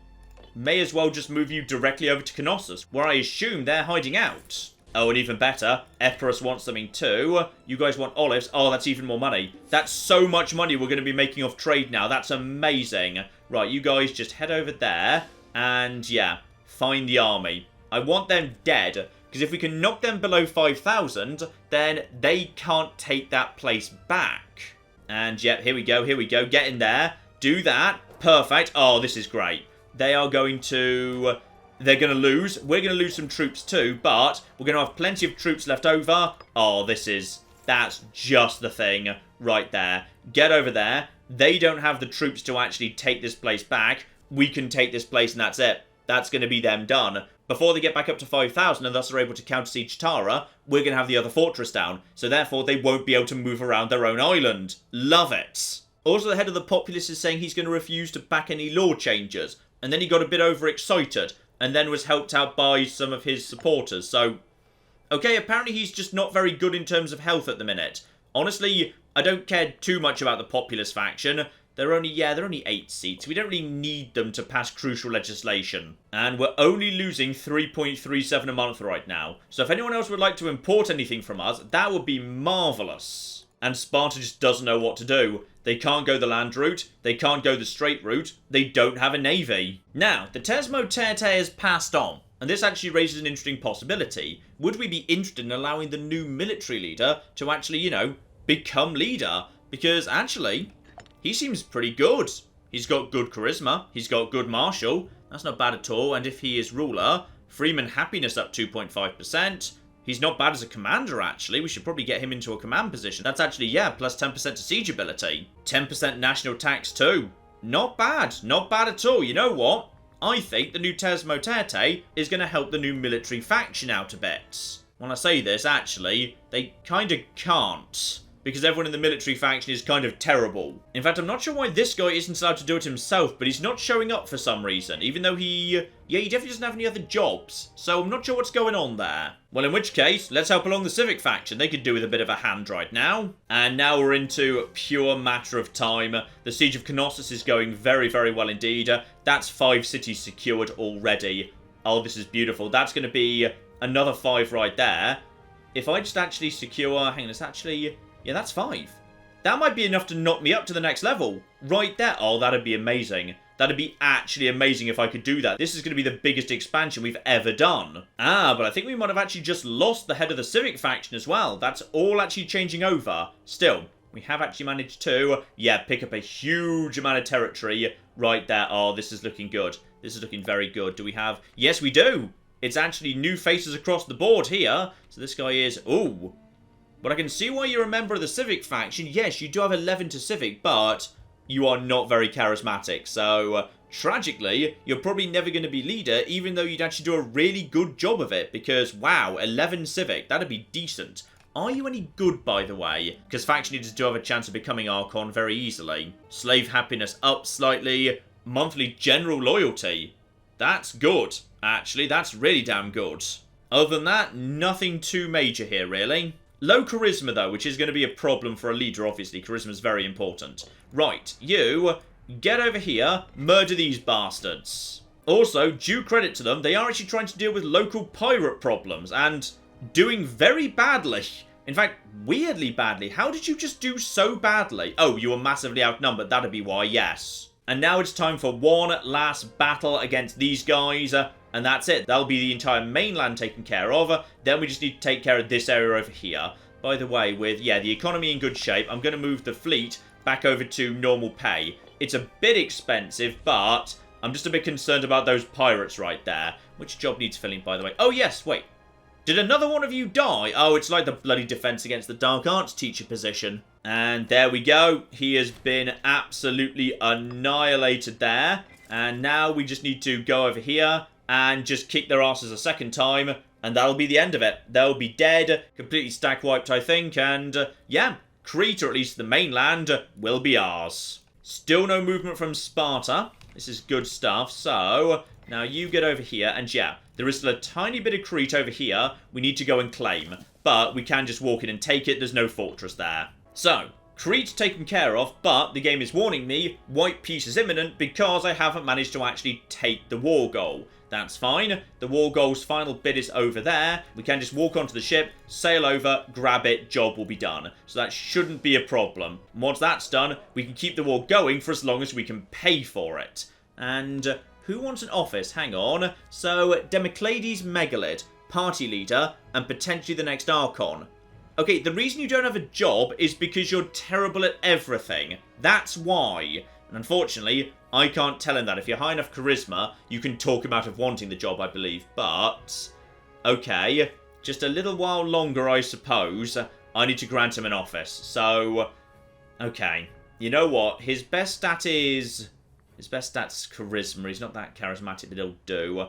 May as well just move you directly over to Knossos, where I assume they're hiding out. Oh, and even better, Epirus wants something too. You guys want olives. Oh, that's even more money. That's so much money we're going to be making off trade now. That's amazing. Right, you guys just head over there and, yeah, find the army. I want them dead, because if we can knock them below 5,000, then they can't take that place back. And, yep, here we go. Get in there. Do that. Perfect. Oh, this is great. They are going to... They're going to lose. We're going to lose some troops too, but we're going to have plenty of troops left over. Oh, that's just the thing right there. Get over there. They don't have the troops to actually take this place back. We can take this place and that's it. That's going to be them done. Before they get back up to 5,000 and thus are able to counter-siege Tara, we're going to have the other fortress down. So therefore, they won't be able to move around their own island. Love it. Also, the head of the populace is saying he's going to refuse to back any law changes. And then he got a bit overexcited, and then was helped out by some of his supporters. So, okay, apparently he's just not very good in terms of health at the minute. Honestly, I don't care too much about the populist faction. They're only 8 seats. We don't really need them to pass crucial legislation. And we're only losing 3.37 a month right now. So if anyone else would like to import anything from us, that would be marvellous. And Sparta just doesn't know what to do. They can't go the land route, they can't go the straight route, they don't have a navy. Now, the Tesmotete has passed on, and this actually raises an interesting possibility. Would we be interested in allowing the new military leader to actually, become leader? Because, actually, he seems pretty good. He's got good charisma, he's got good martial, that's not bad at all, and if he is ruler, Freeman happiness up 2.5%, he's not bad as a commander, actually. We should probably get him into a command position. That's actually, yeah, plus 10% to siege ability. 10% national tax, too. Not bad. Not bad at all. You know what? I think the new Tesmotete is going to help the new military faction out a bit. When I say this, actually, they kind of can't. Because everyone in the military faction is kind of terrible. In fact, I'm not sure why this guy isn't allowed to do it himself, but he's not showing up for some reason. Even though he definitely doesn't have any other jobs. So I'm not sure what's going on there. Well, in which case, let's help along the civic faction. They could do with a bit of a hand right now. And now we're into pure matter of time. The siege of Knossos is going very, very well indeed. That's 5 cities secured already. Oh, this is beautiful. That's going to be another 5 right there. If I just actually secure... Hang on, it's actually... Yeah, that's 5. That might be enough to knock me up to the next level. Right there. Oh, that'd be amazing. That'd be actually amazing if I could do that. This is going to be the biggest expansion we've ever done. Ah, but I think we might have actually just lost the head of the civic faction as well. That's all actually changing over. Still, we have actually managed to, pick up a huge amount of territory right there. Oh, this is looking good. This is looking very good. Do we have... Yes, we do. It's actually new faces across the board here. So this guy is... Ooh. But I can see why you're a member of the Civic faction. Yes, you do have 11 to Civic, but you are not very charismatic. So, tragically, you're probably never going to be leader, even though you'd actually do a really good job of it. Because, wow, 11 Civic, that'd be decent. Are you any good, by the way? Because faction leaders do have a chance of becoming Archon very easily. Slave happiness up slightly. Monthly general loyalty. That's good. Actually, that's really damn good. Other than that, nothing too major here, really. Low charisma, though, which is going to be a problem for a leader, obviously. Charisma is very important. Right, you get over here, murder these bastards. Also, due credit to them, they are actually trying to deal with local pirate problems, and doing very badly. In fact, weirdly badly. How did you just do so badly? Oh, you were massively outnumbered, that'd be why, yes. And now it's time for one last battle against these guys, and that's it. That'll be the entire mainland taken care of. Then we just need to take care of this area over here. By the way, with, yeah, the economy in good shape, I'm going to move the fleet back over to normal pay. It's a bit expensive, but I'm just a bit concerned about those pirates right there. Which job needs filling, by the way? Oh, yes, wait. Did another one of you die? Oh, it's like the bloody Defense Against the Dark Arts teacher position. And there we go. He has been absolutely annihilated there. And now we just need to go over here and just kick their asses a second time. And that'll be the end of it. They'll be dead, completely stack wiped, I think. And yeah, Crete, or at least the mainland, will be ours. Still no movement from Sparta. This is good stuff. So now you get over here. And yeah, there is still a tiny bit of Crete over here we need to go and claim. But we can just walk in and take it. There's no fortress there. So, Crete taken care of, but the game is warning me white peace is imminent because I haven't managed to actually take the war goal. That's fine. The war goal's final bit is over there. We can just walk onto the ship, sail over, grab it, job will be done. So that shouldn't be a problem. Once that's done, we can keep the war going for as long as we can pay for it. And who wants an office? Hang on. So, Democles MacLeod, party leader, and potentially the next Archon. Okay, the reason you don't have a job is because you're terrible at everything. That's why. And unfortunately, I can't tell him that. If you're high enough charisma, you can talk him out of wanting the job, I believe. But, okay, just a little while longer, I suppose. I need to grant him an office. So, okay. You know what? His best stat is... His best stat's charisma. He's not that charismatic, but he'll do.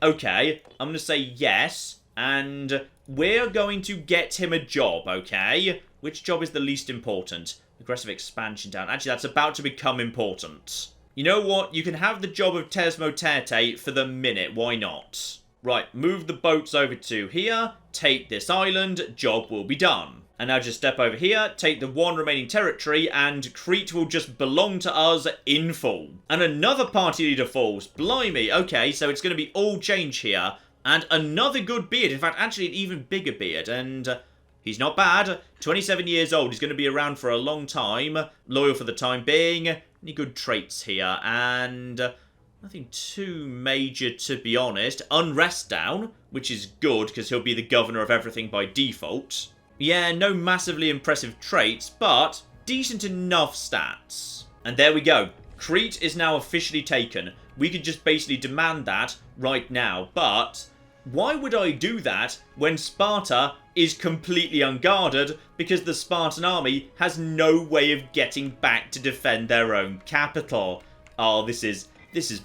Okay, I'm going to say yes. And we're going to get him a job, okay? Which job is the least important? Aggressive expansion down. Actually, that's about to become important. You know what? You can have the job of Tesmotete for the minute. Why not? Right, move the boats over to here. Take this island. Job will be done. And now just step over here, take the one remaining territory, and Crete will just belong to us in full. And another party leader falls. Blimey. Okay, so it's going to be all change here. And another good beard. In fact, actually an even bigger beard. And he's not bad. 27 years old. He's going to be around for a long time. Loyal for the time being. Any good traits here? And nothing too major, to be honest. Unrest down, which is good because he'll be the governor of everything by default. Yeah, no massively impressive traits, but decent enough stats. And there we go. Crete is now officially taken. We could just basically demand that right now, but why would I do that when Sparta is completely unguarded because the Spartan army has no way of getting back to defend their own capital? Oh, this is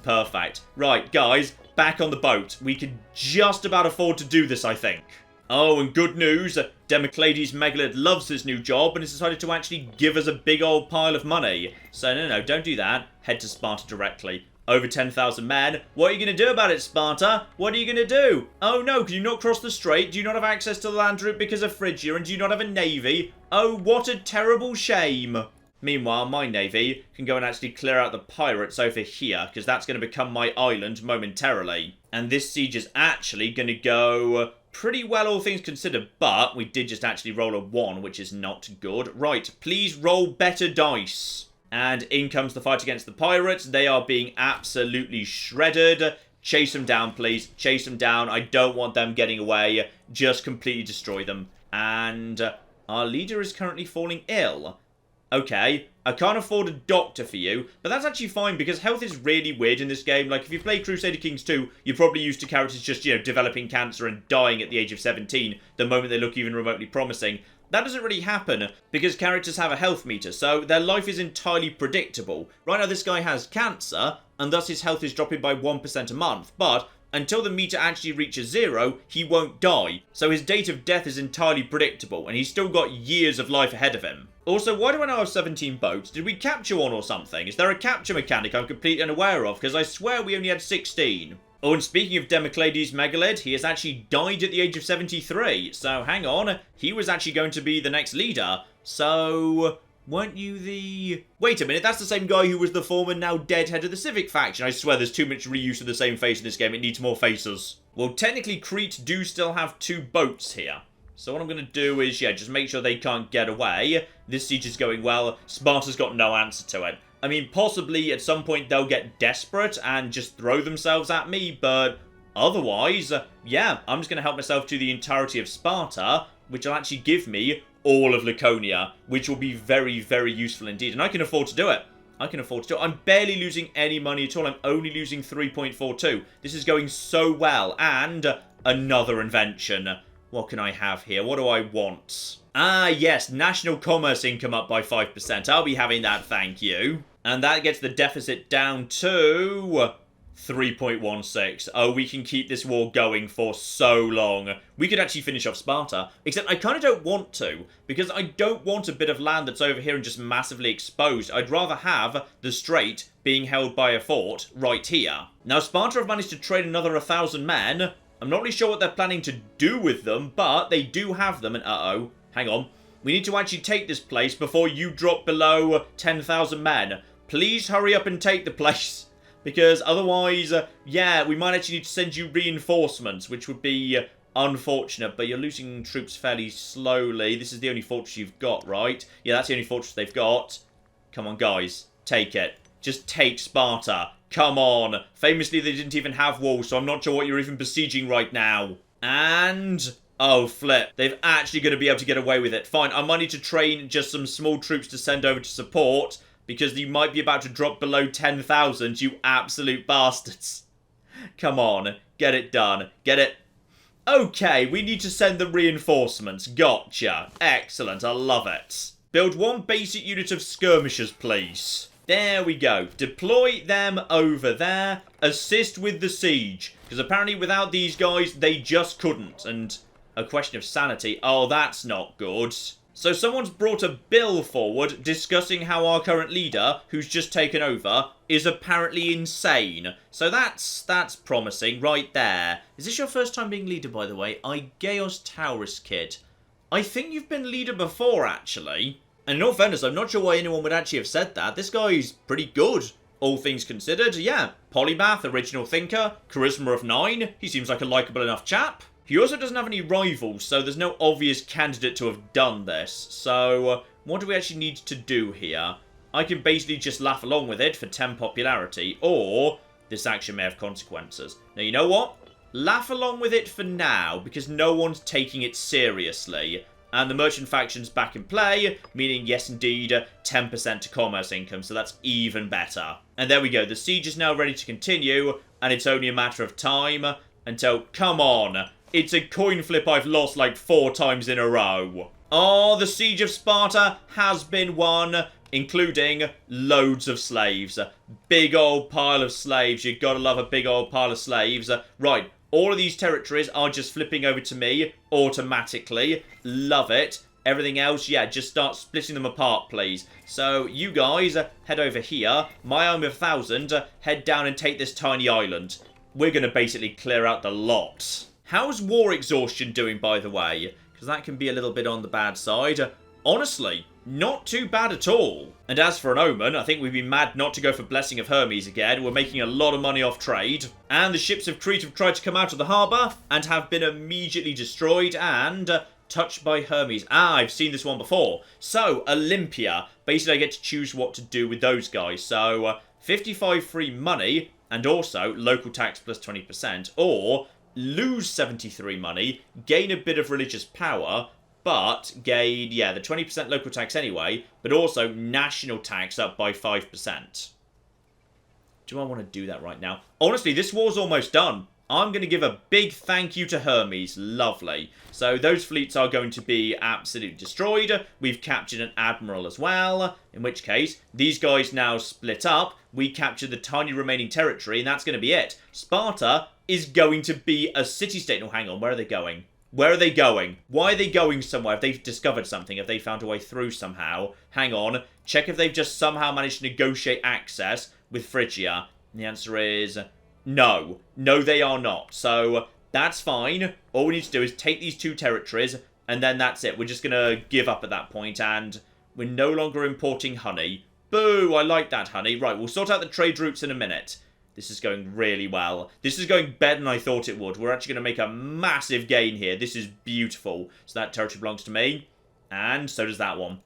perfect. Right, guys, back on the boat. We can just about afford to do this, I think. Oh, and good news, Democles MacLeod loves his new job and has decided to actually give us a big old pile of money. So no, don't do that. Head to Sparta directly. Over 10,000 men. What are you going to do about it, Sparta? What are you going to do? Oh no, can you not cross the strait? Do you not have access to the land route because of Phrygia? And do you not have a navy? Oh, what a terrible shame. Meanwhile, my navy can go and actually clear out the pirates over here, because that's going to become my island momentarily. And this siege is actually going to go pretty well, all things considered, but we did just actually roll a 1, which is not good. Right, please roll better dice. And in comes the fight against the pirates. They are being absolutely shredded. Chase them down, please. Chase them down. I don't want them getting away. Just completely destroy them. And our leader is currently falling ill. Okay, I can't afford a doctor for you, but that's actually fine because health is really weird in this game. Like, if you play Crusader Kings 2, you're probably used to characters just, developing cancer and dying at the age of 17 the moment they look even remotely promising. that doesn't really happen because characters have a health meter, so their life is entirely predictable. Right now this guy has cancer, and thus his health is dropping by 1% a month, but until the meter actually reaches 0, he won't die. So his date of death is entirely predictable, and he's still got years of life ahead of him. Also, why do I now have 17 boats? Did we capture one or something? Is there a capture mechanic I'm completely unaware of? Because I swear we only had 16. Oh, and speaking of Democles MacLeod, he has actually died at the age of 73. So, hang on. He was actually going to be the next leader. So, weren't you the... Wait a minute, that's the same guy who was the former, now dead head of the Civic faction. I swear there's too much reuse of the same face in this game. It needs more faces. Well, technically, Crete do still have 2 boats here. So what I'm going to do is, yeah, just make sure they can't get away. This siege is going well. Sparta's got no answer to it. I mean, possibly at some point they'll get desperate and just throw themselves at me, but otherwise, yeah, I'm just going to help myself to the entirety of Sparta, which will actually give me all of Laconia, which will be very, very useful indeed. And I can afford to do it. I can afford to do it. I'm barely losing any money at all. I'm only losing 3.42. This is going so well. And another invention. What can I have here? What do I want? Ah, yes, national commerce income up by 5%. I'll be having that, thank you. And that gets the deficit down to 3.16. Oh, we can keep this war going for so long. We could actually finish off Sparta. Except I kind of don't want to, because I don't want a bit of land that's over here and just massively exposed. I'd rather have the strait being held by a fort right here. Now, Sparta have managed to train another 1,000 men. I'm not really sure what they're planning to do with them, but they do have them, and uh-oh, hang on. We need to actually take this place before you drop below 10,000 men. Please hurry up and take the place, because otherwise, yeah, we might actually need to send you reinforcements, which would be unfortunate, but you're losing troops fairly slowly. This is the only fortress you've got, right? Yeah, that's the only fortress they've got. Come on, guys, take it. Just take Sparta. Come on. Famously, they didn't even have walls, so I'm not sure what you're even besieging right now. And... oh, flip. They're actually going to be able to get away with it. Fine, I might need to train just some small troops to send over to support, because you might be about to drop below 10,000, you absolute bastards. Come on. Get it done. Get it... okay, we need to send the reinforcements. Gotcha. Excellent, I love it. Build 1 basic unit of skirmishers, please. There we go. Deploy them over there. Assist with the siege. Because apparently without these guys, they just couldn't. And a question of sanity. Oh, that's not good. So someone's brought a bill forward discussing how our current leader, who's just taken over, is apparently insane. So that's promising right there. Is this your first time being leader, by the way? Aegeos Taurus kid. I think you've been leader before, actually. And in all fairness, I'm not sure why anyone would actually have said that. This guy's pretty good, all things considered. Yeah, polymath, original thinker, charisma of 9. He seems like a likeable enough chap. He also doesn't have any rivals, so there's no obvious candidate to have done this. So, what do we actually need to do here? I can basically just laugh along with it for 10 popularity, or this action may have consequences. Now, you know what? Laugh along with it for now, because no one's taking it seriously. And the merchant faction's back in play, meaning, yes, indeed, 10% to commerce income, so that's even better. And there we go, the siege is now ready to continue, and it's only a matter of time until, come on, it's a coin flip I've lost like 4 times in a row. Oh, the siege of Sparta has been won, including loads of slaves. Big old pile of slaves, you gotta love a big old pile of slaves. Right. All of these territories are just flipping over to me automatically. Love it. Everything else, yeah, just start splitting them apart, please. So, you guys, head over here. My army of 1,000, head down and take this tiny island. We're going to basically clear out the lot. How's war exhaustion doing, by the way? Because that can be a little bit on the bad side. Honestly, not too bad at all. And as for an omen, I think we'd be mad not to go for Blessing of Hermes again. We're making a lot of money off trade. And the ships of Crete have tried to come out of the harbour and have been immediately destroyed and touched by Hermes. Ah, I've seen this one before. So, Olympia. Basically, I get to choose what to do with those guys. So, 55 free money and also local tax plus 20%. Or lose 73 money, gain a bit of religious power, but gain, yeah, the 20% local tax anyway, but also national tax up by 5%. Do I want to do that right now? Honestly, this war's almost done. I'm going to give a big thank you to Hermes. Lovely. So those fleets are going to be absolutely destroyed. We've captured an admiral as well. In which case, these guys now split up. We capture the tiny remaining territory, and that's going to be it. Sparta is going to be a city-state. No, hang on. Where are they going? Where are they going? Why are they going somewhere? Have they discovered something? Have they found a way through somehow? Hang on. Check if they've just somehow managed to negotiate access with Phrygia. And the answer is no. No, they are not. So that's fine. All we need to do is take these two territories, and then that's it. We're just going to give up at that point, and we're no longer importing honey. Boo, I like that honey. Right, we'll sort out the trade routes in a minute. This is going really well. This is going better than I thought it would. We're actually going to make a massive gain here. This is beautiful. So that territory belongs to me. And so does that one.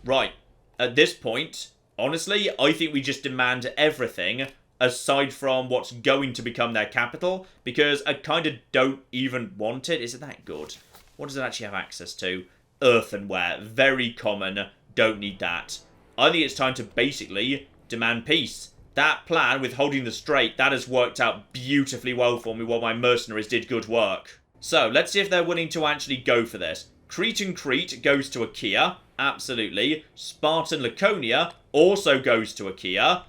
Right. At this point, honestly, I think we just demand everything aside from what's going to become their capital. Because I kind of don't even want it. Is it that good? What does it actually have access to? Earthenware. Very common. Don't need that. I think it's time to basically demand peace. That plan with holding the strait, that has worked out beautifully well for me while my mercenaries did good work. So, let's see if they're willing to actually go for this. Crete and Crete goes to Achaea. Absolutely. Sparta and Laconia also goes to Achaea.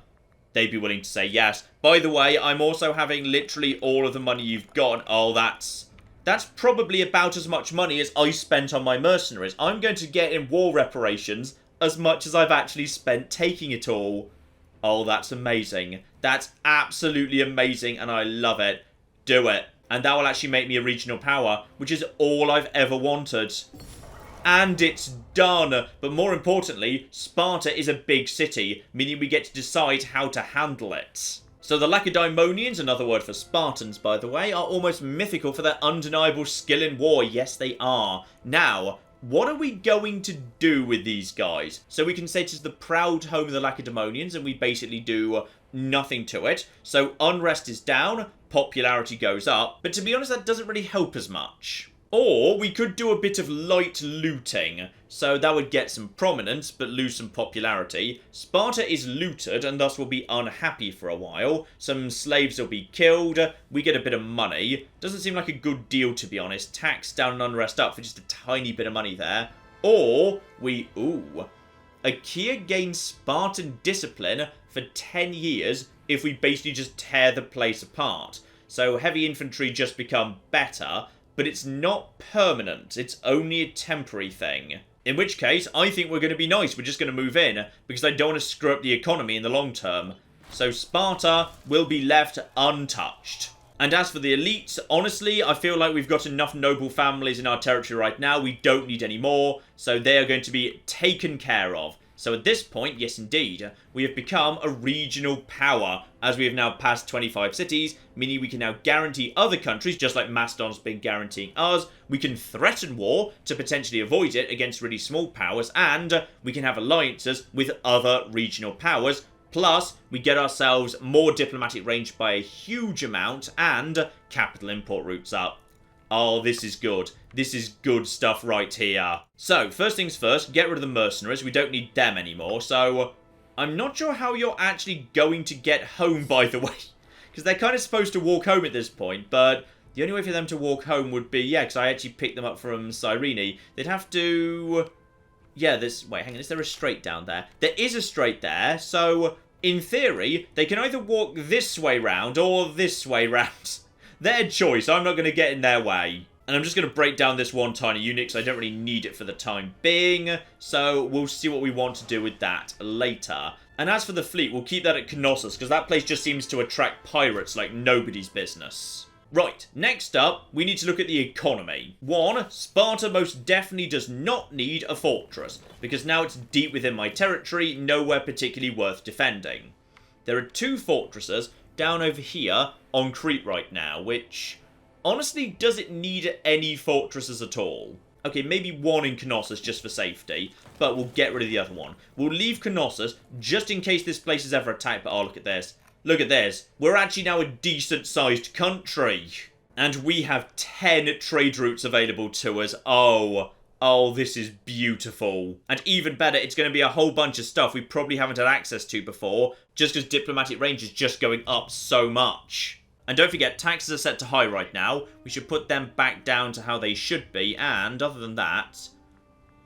They'd be willing to say yes. By the way, I'm also having literally all of the money you've got. Oh, that's probably about as much money as I spent on my mercenaries. I'm going to get in war reparations as much as I've actually spent taking it all. Oh, that's amazing. That's absolutely amazing, and I love it. Do it. And that will actually make me a regional power, which is all I've ever wanted. And it's done. But more importantly, Sparta is a big city, meaning we get to decide how to handle it. So the Lacedaemonians, another word for Spartans, by the way, are almost mythical for their undeniable skill in war. Yes, they are. Now, what are we going to do with these guys? So we can say it is the proud home of the Lacedaemonians, and we basically do nothing to it. So unrest is down, popularity goes up, but to be honest, that doesn't really help as much. Or we could do a bit of light looting. So that would get some prominence, but lose some popularity. Sparta is looted, and thus will be unhappy for a while. Some slaves will be killed. We get a bit of money. Doesn't seem like a good deal, to be honest. Tax down and unrest up for just a tiny bit of money there. Or we... Ooh. Achaea gains Spartan discipline for 10 years if we basically just tear the place apart. So heavy infantry just become better, but it's not permanent. It's only a temporary thing. In which case, I think we're going to be nice. We're just going to move in, because I don't want to screw up the economy in the long term. So Sparta will be left untouched. And as for the elites, honestly, I feel like we've got enough noble families in our territory right now. We don't need any more, so they are going to be taken care of. So at this point, yes indeed, we have become a regional power, as we have now passed 25 cities, meaning we can now guarantee other countries, just like Macedon's been guaranteeing us. We can threaten war to potentially avoid it against really small powers, and we can have alliances with other regional powers. Plus, we get ourselves more diplomatic range by a huge amount, and capital import routes up. Oh, this is good. This is good stuff right here. So, first things first, get rid of the mercenaries. We don't need them anymore. So, I'm not sure how you're actually going to get home, by the way. Because they're kind of supposed to walk home at this point. But the only way for them to walk home would be, yeah, because I actually picked them up from Cyrene. They'd have to... Yeah, there's... Wait, hang on. Is there a strait down there? There is a strait there. So, in theory, they can either walk this way round or this way round. Their choice. I'm not going to get in their way. And I'm just going to break down this one tiny unit because I don't really need it for the time being. So we'll see what we want to do with that later. And as for the fleet, we'll keep that at Knossos because that place just seems to attract pirates like nobody's business. Right, next up, we need to look at the economy. 1, Sparta most definitely does not need a fortress because now it's deep within my territory, nowhere particularly worth defending. There are 2 fortresses down over here on Crete right now, which... Honestly, does it need any fortresses at all? Okay, maybe 1 in Knossos just for safety, but we'll get rid of the other one. We'll leave Knossos just in case this place is ever attacked, but oh, look at this. Look at this. We're actually now a decent-sized country. And we have 10 trade routes available to us. Oh, this is beautiful. And even better, it's going to be a whole bunch of stuff we probably haven't had access to before, just because diplomatic range is just going up so much. And don't forget, taxes are set to high right now. We should put them back down to how they should be. And other than that,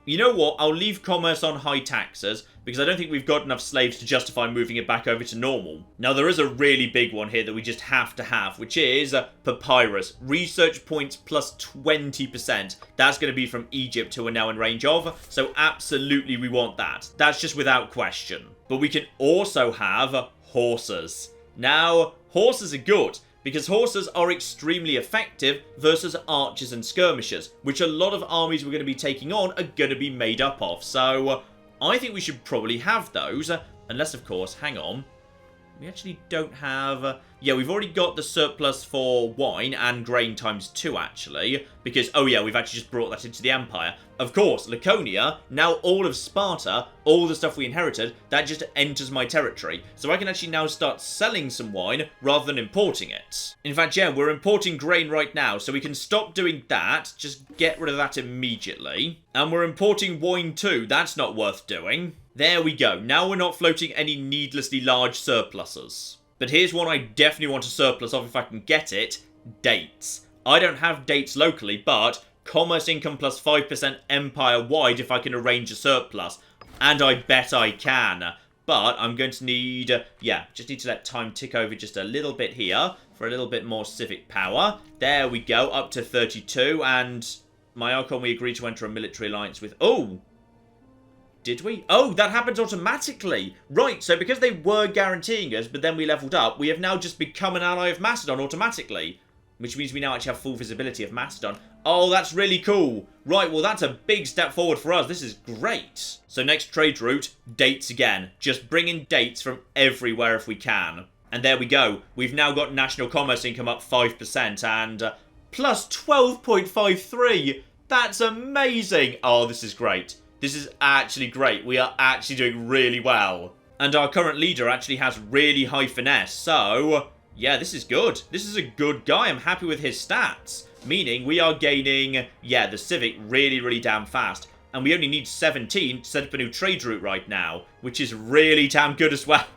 you know what? I'll leave commerce on high taxes because I don't think we've got enough slaves to justify moving it back over to normal. Now, there is a really big one here that we just have to have, which is papyrus. Research points plus 20%. That's going to be from Egypt, who we're now in range of. So absolutely we want that. That's just without question. But we can also have horses. Now, horses are good, because horses are extremely effective versus archers and skirmishers, which a lot of armies we're going to be taking on are going to be made up of. So, I think we should probably have those, unless, of course, hang on, we actually don't have... yeah, we've already got the surplus for wine and grain times 2, actually, because, oh yeah, we've actually just brought that into the Empire. Of course, Laconia, now all of Sparta, all the stuff we inherited, that just enters my territory. So I can actually now start selling some wine rather than importing it. In fact, yeah, we're importing grain right now, so we can stop doing that, just get rid of that immediately. And we're importing wine too, that's not worth doing. There we go, now we're not floating any needlessly large surpluses. But here's one I definitely want a surplus of if I can get it, dates. I don't have dates locally, but commerce income plus 5% empire-wide if I can arrange a surplus. And I bet I can. But I'm going to need, just need to let time tick over just a little bit here for a little bit more civic power. There we go, up to 32, and my Archon we agreed to enter a military alliance with, oh! Did we? Oh, that happens automatically. Right, so because they were guaranteeing us, but then we leveled up, we have now just become an ally of Macedon automatically. Which means we now actually have full visibility of Macedon. Oh, that's really cool. Right, well, that's a big step forward for us. This is great. So next trade route, dates again. Just bring in dates from everywhere if we can. And there we go. We've now got national commerce income up 5% and plus 12.53. That's amazing. Oh, this is great. This is actually great. We are actually doing really well. And our current leader actually has really high finesse. So, yeah, this is good. This is a good guy. I'm happy with his stats. Meaning we are gaining, the civic really, really damn fast. And we only need 17 to set up a new trade route right now, which is really damn good as well.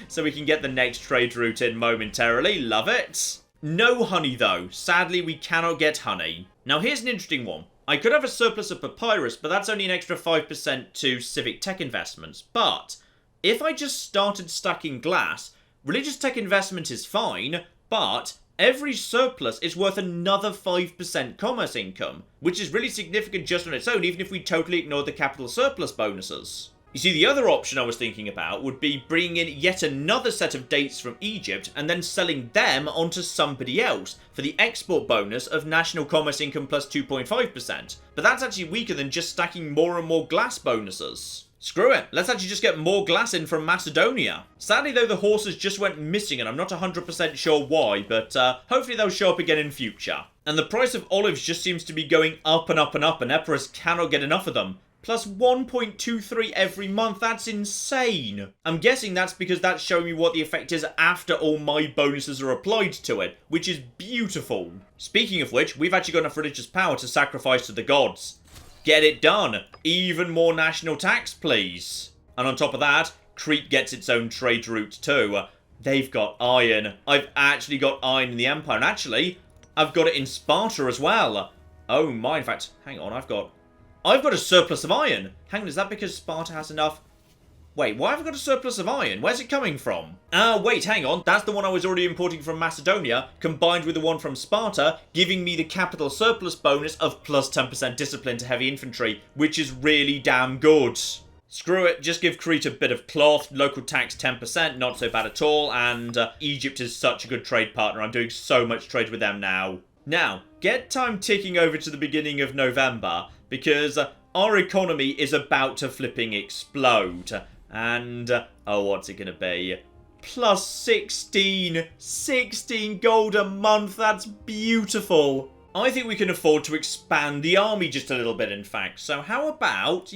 So we can get the next trade route in momentarily. Love it. No honey, though. Sadly, we cannot get honey. Now, here's an interesting one. I could have a surplus of papyrus, but that's only an extra 5% to civic tech investments. But if I just started stacking glass, religious tech investment is fine, but every surplus is worth another 5% commerce income, which is really significant just on its own, even if we totally ignore the capital surplus bonuses. You see, the other option I was thinking about would be bringing in yet another set of dates from Egypt and then selling them onto somebody else for the export bonus of national commerce income plus 2.5%. But that's actually weaker than just stacking more and more glass bonuses. Screw it, let's actually just get more glass in from Macedonia. Sadly though, the horses just went missing and I'm not 100% sure why, but hopefully they'll show up again in future. And the price of olives just seems to be going up and up and up, and Epirus cannot get enough of them. Plus 1.23 every month, that's insane. I'm guessing that's because that's showing me what the effect is after all my bonuses are applied to it, which is beautiful. Speaking of which, we've actually got enough religious power to sacrifice to the gods. Get it done. Even more national tax, please. And on top of that, Crete gets its own trade route too. They've got iron. I've actually got iron in the Empire, and actually, I've got it in Sparta as well. Oh my, in fact, hang on, I've got a surplus of iron. Hang on, is that because Sparta has enough? Wait, why have I got a surplus of iron? Where's it coming from? Wait, hang on. That's the one I was already importing from Macedonia, combined with the one from Sparta, giving me the capital surplus bonus of plus 10% discipline to heavy infantry, which is really damn good. Screw it, just give Crete a bit of cloth, local tax 10%, not so bad at all, and Egypt is such a good trade partner. I'm doing so much trade with them now. Now, get time ticking over to the beginning of November, because our economy is about to flipping explode. And, oh, what's it going to be? Plus 16 gold a month, that's beautiful. I think we can afford to expand the army just a little bit, in fact. So how about,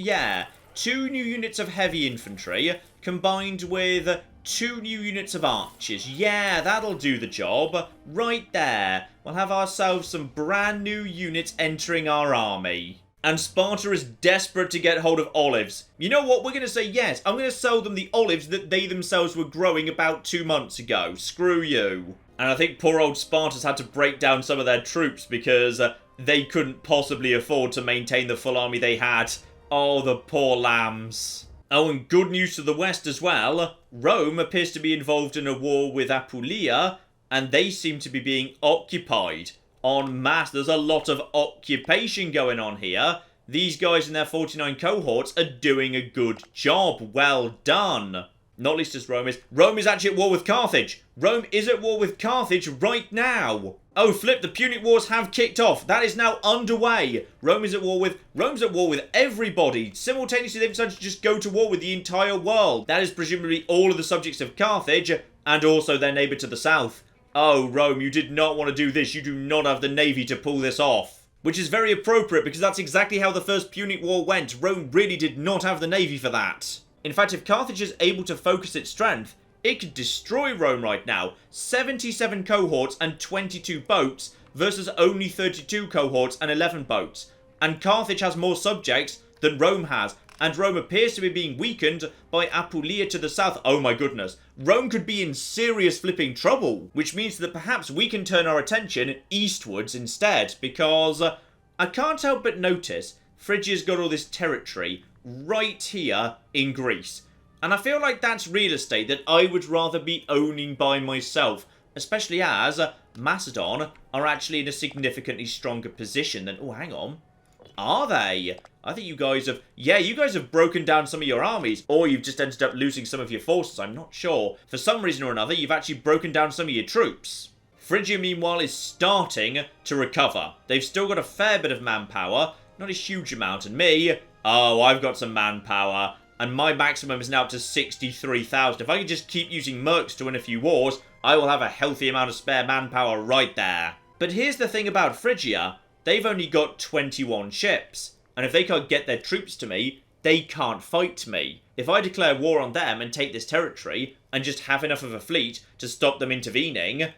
2 new units of heavy infantry combined with 2 new units of archers. Yeah, that'll do the job. Right there. We'll have ourselves some brand new units entering our army. And Sparta is desperate to get hold of olives. You know what? We're going to say yes. I'm going to sell them the olives that they themselves were growing about 2 months ago. Screw you. And I think poor old Sparta's had to break down some of their troops because they couldn't possibly afford to maintain the full army they had. Oh, the poor lambs. Oh, and good news to the west as well. Rome appears to be involved in a war with Apulia, and they seem to be being occupied en masse. There's a lot of occupation going on here. These guys in their 49 cohorts are doing a good job. Well done. Not least as Rome is. Rome is actually at war with Carthage. Rome is at war with Carthage right now. Oh, flip, the Punic Wars have kicked off. That is now underway. Rome's at war with everybody. Simultaneously, they've decided to just go to war with the entire world. That is presumably all of the subjects of Carthage and also their neighbour to the south. Oh, Rome, you did not want to do this. You do not have the navy to pull this off. Which is very appropriate because that's exactly how the First Punic War went. Rome really did not have the navy for that. In fact, if Carthage is able to focus its strength, it could destroy Rome right now. 77 cohorts and 22 boats versus only 32 cohorts and 11 boats. And Carthage has more subjects than Rome has. And Rome appears to be being weakened by Apulia to the south. Oh my goodness. Rome could be in serious flipping trouble. Which means that perhaps we can turn our attention eastwards instead. Because I can't help but notice Phrygia's got all this territory right here in Greece. And I feel like that's real estate that I would rather be owning by myself. Especially as Macedon are actually in a significantly stronger position than... Oh, hang on. Are they? I think you guys have... Yeah, you guys have broken down some of your armies. Or you've just ended up losing some of your forces. I'm not sure. For some reason or another, you've actually broken down some of your troops. Phrygia, meanwhile, is starting to recover. They've still got a fair bit of manpower. Not a huge amount. And me... Oh, I've got some manpower. And my maximum is now up to 63,000. If I can just keep using mercs to win a few wars, I will have a healthy amount of spare manpower right there. But here's the thing about Phrygia. They've only got 21 ships. And if they can't get their troops to me, they can't fight me. If I declare war on them and take this territory, and just have enough of a fleet to stop them intervening,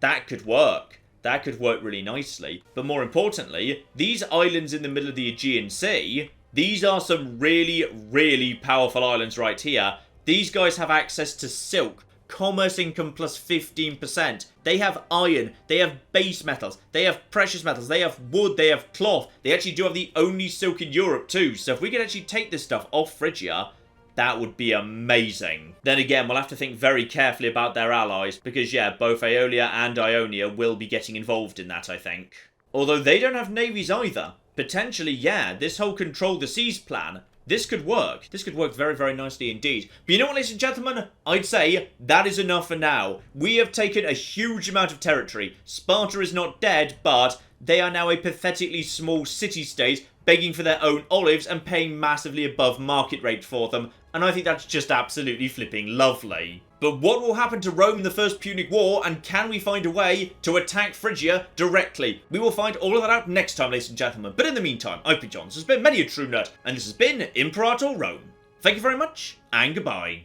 that could work. That could work really nicely. But more importantly, these islands in the middle of the Aegean Sea... These are some really, really powerful islands right here. These guys have access to silk, commerce income plus 15%. They have iron, they have base metals, they have precious metals, they have wood, they have cloth. They actually do have the only silk in Europe too. So if we could actually take this stuff off Phrygia, that would be amazing. Then again, we'll have to think very carefully about their allies. Because yeah, both Aeolia and Ionia will be getting involved in that, I think. Although they don't have navies either. Potentially, yeah, this whole control the seas plan, this could work. This could work very, very nicely indeed. But you know what, ladies and gentlemen? I'd say that is enough for now. We have taken a huge amount of territory. Sparta is not dead, but they are now a pathetically small city-state begging for their own olives and paying massively above market rate for them. And I think that's just absolutely flipping lovely. But what will happen to Rome in the First Punic War, and can we find a way to attack Phrygia directly? We will find all of that out next time, ladies and gentlemen. But in the meantime, I've been John, this has been Many a True Nerd, and this has been Imperator Rome. Thank you very much, and goodbye.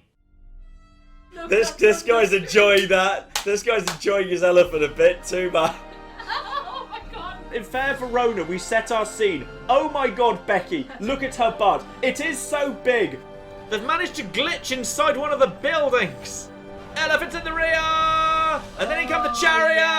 This guy's enjoying that. This guy's enjoying his elephant a bit too much. Oh my god. In fair Verona, we set our scene. Oh my god, Becky, look at her butt. It is so big. They've managed to glitch inside one of the buildings. Elephants in the rear! And then in come the chariot!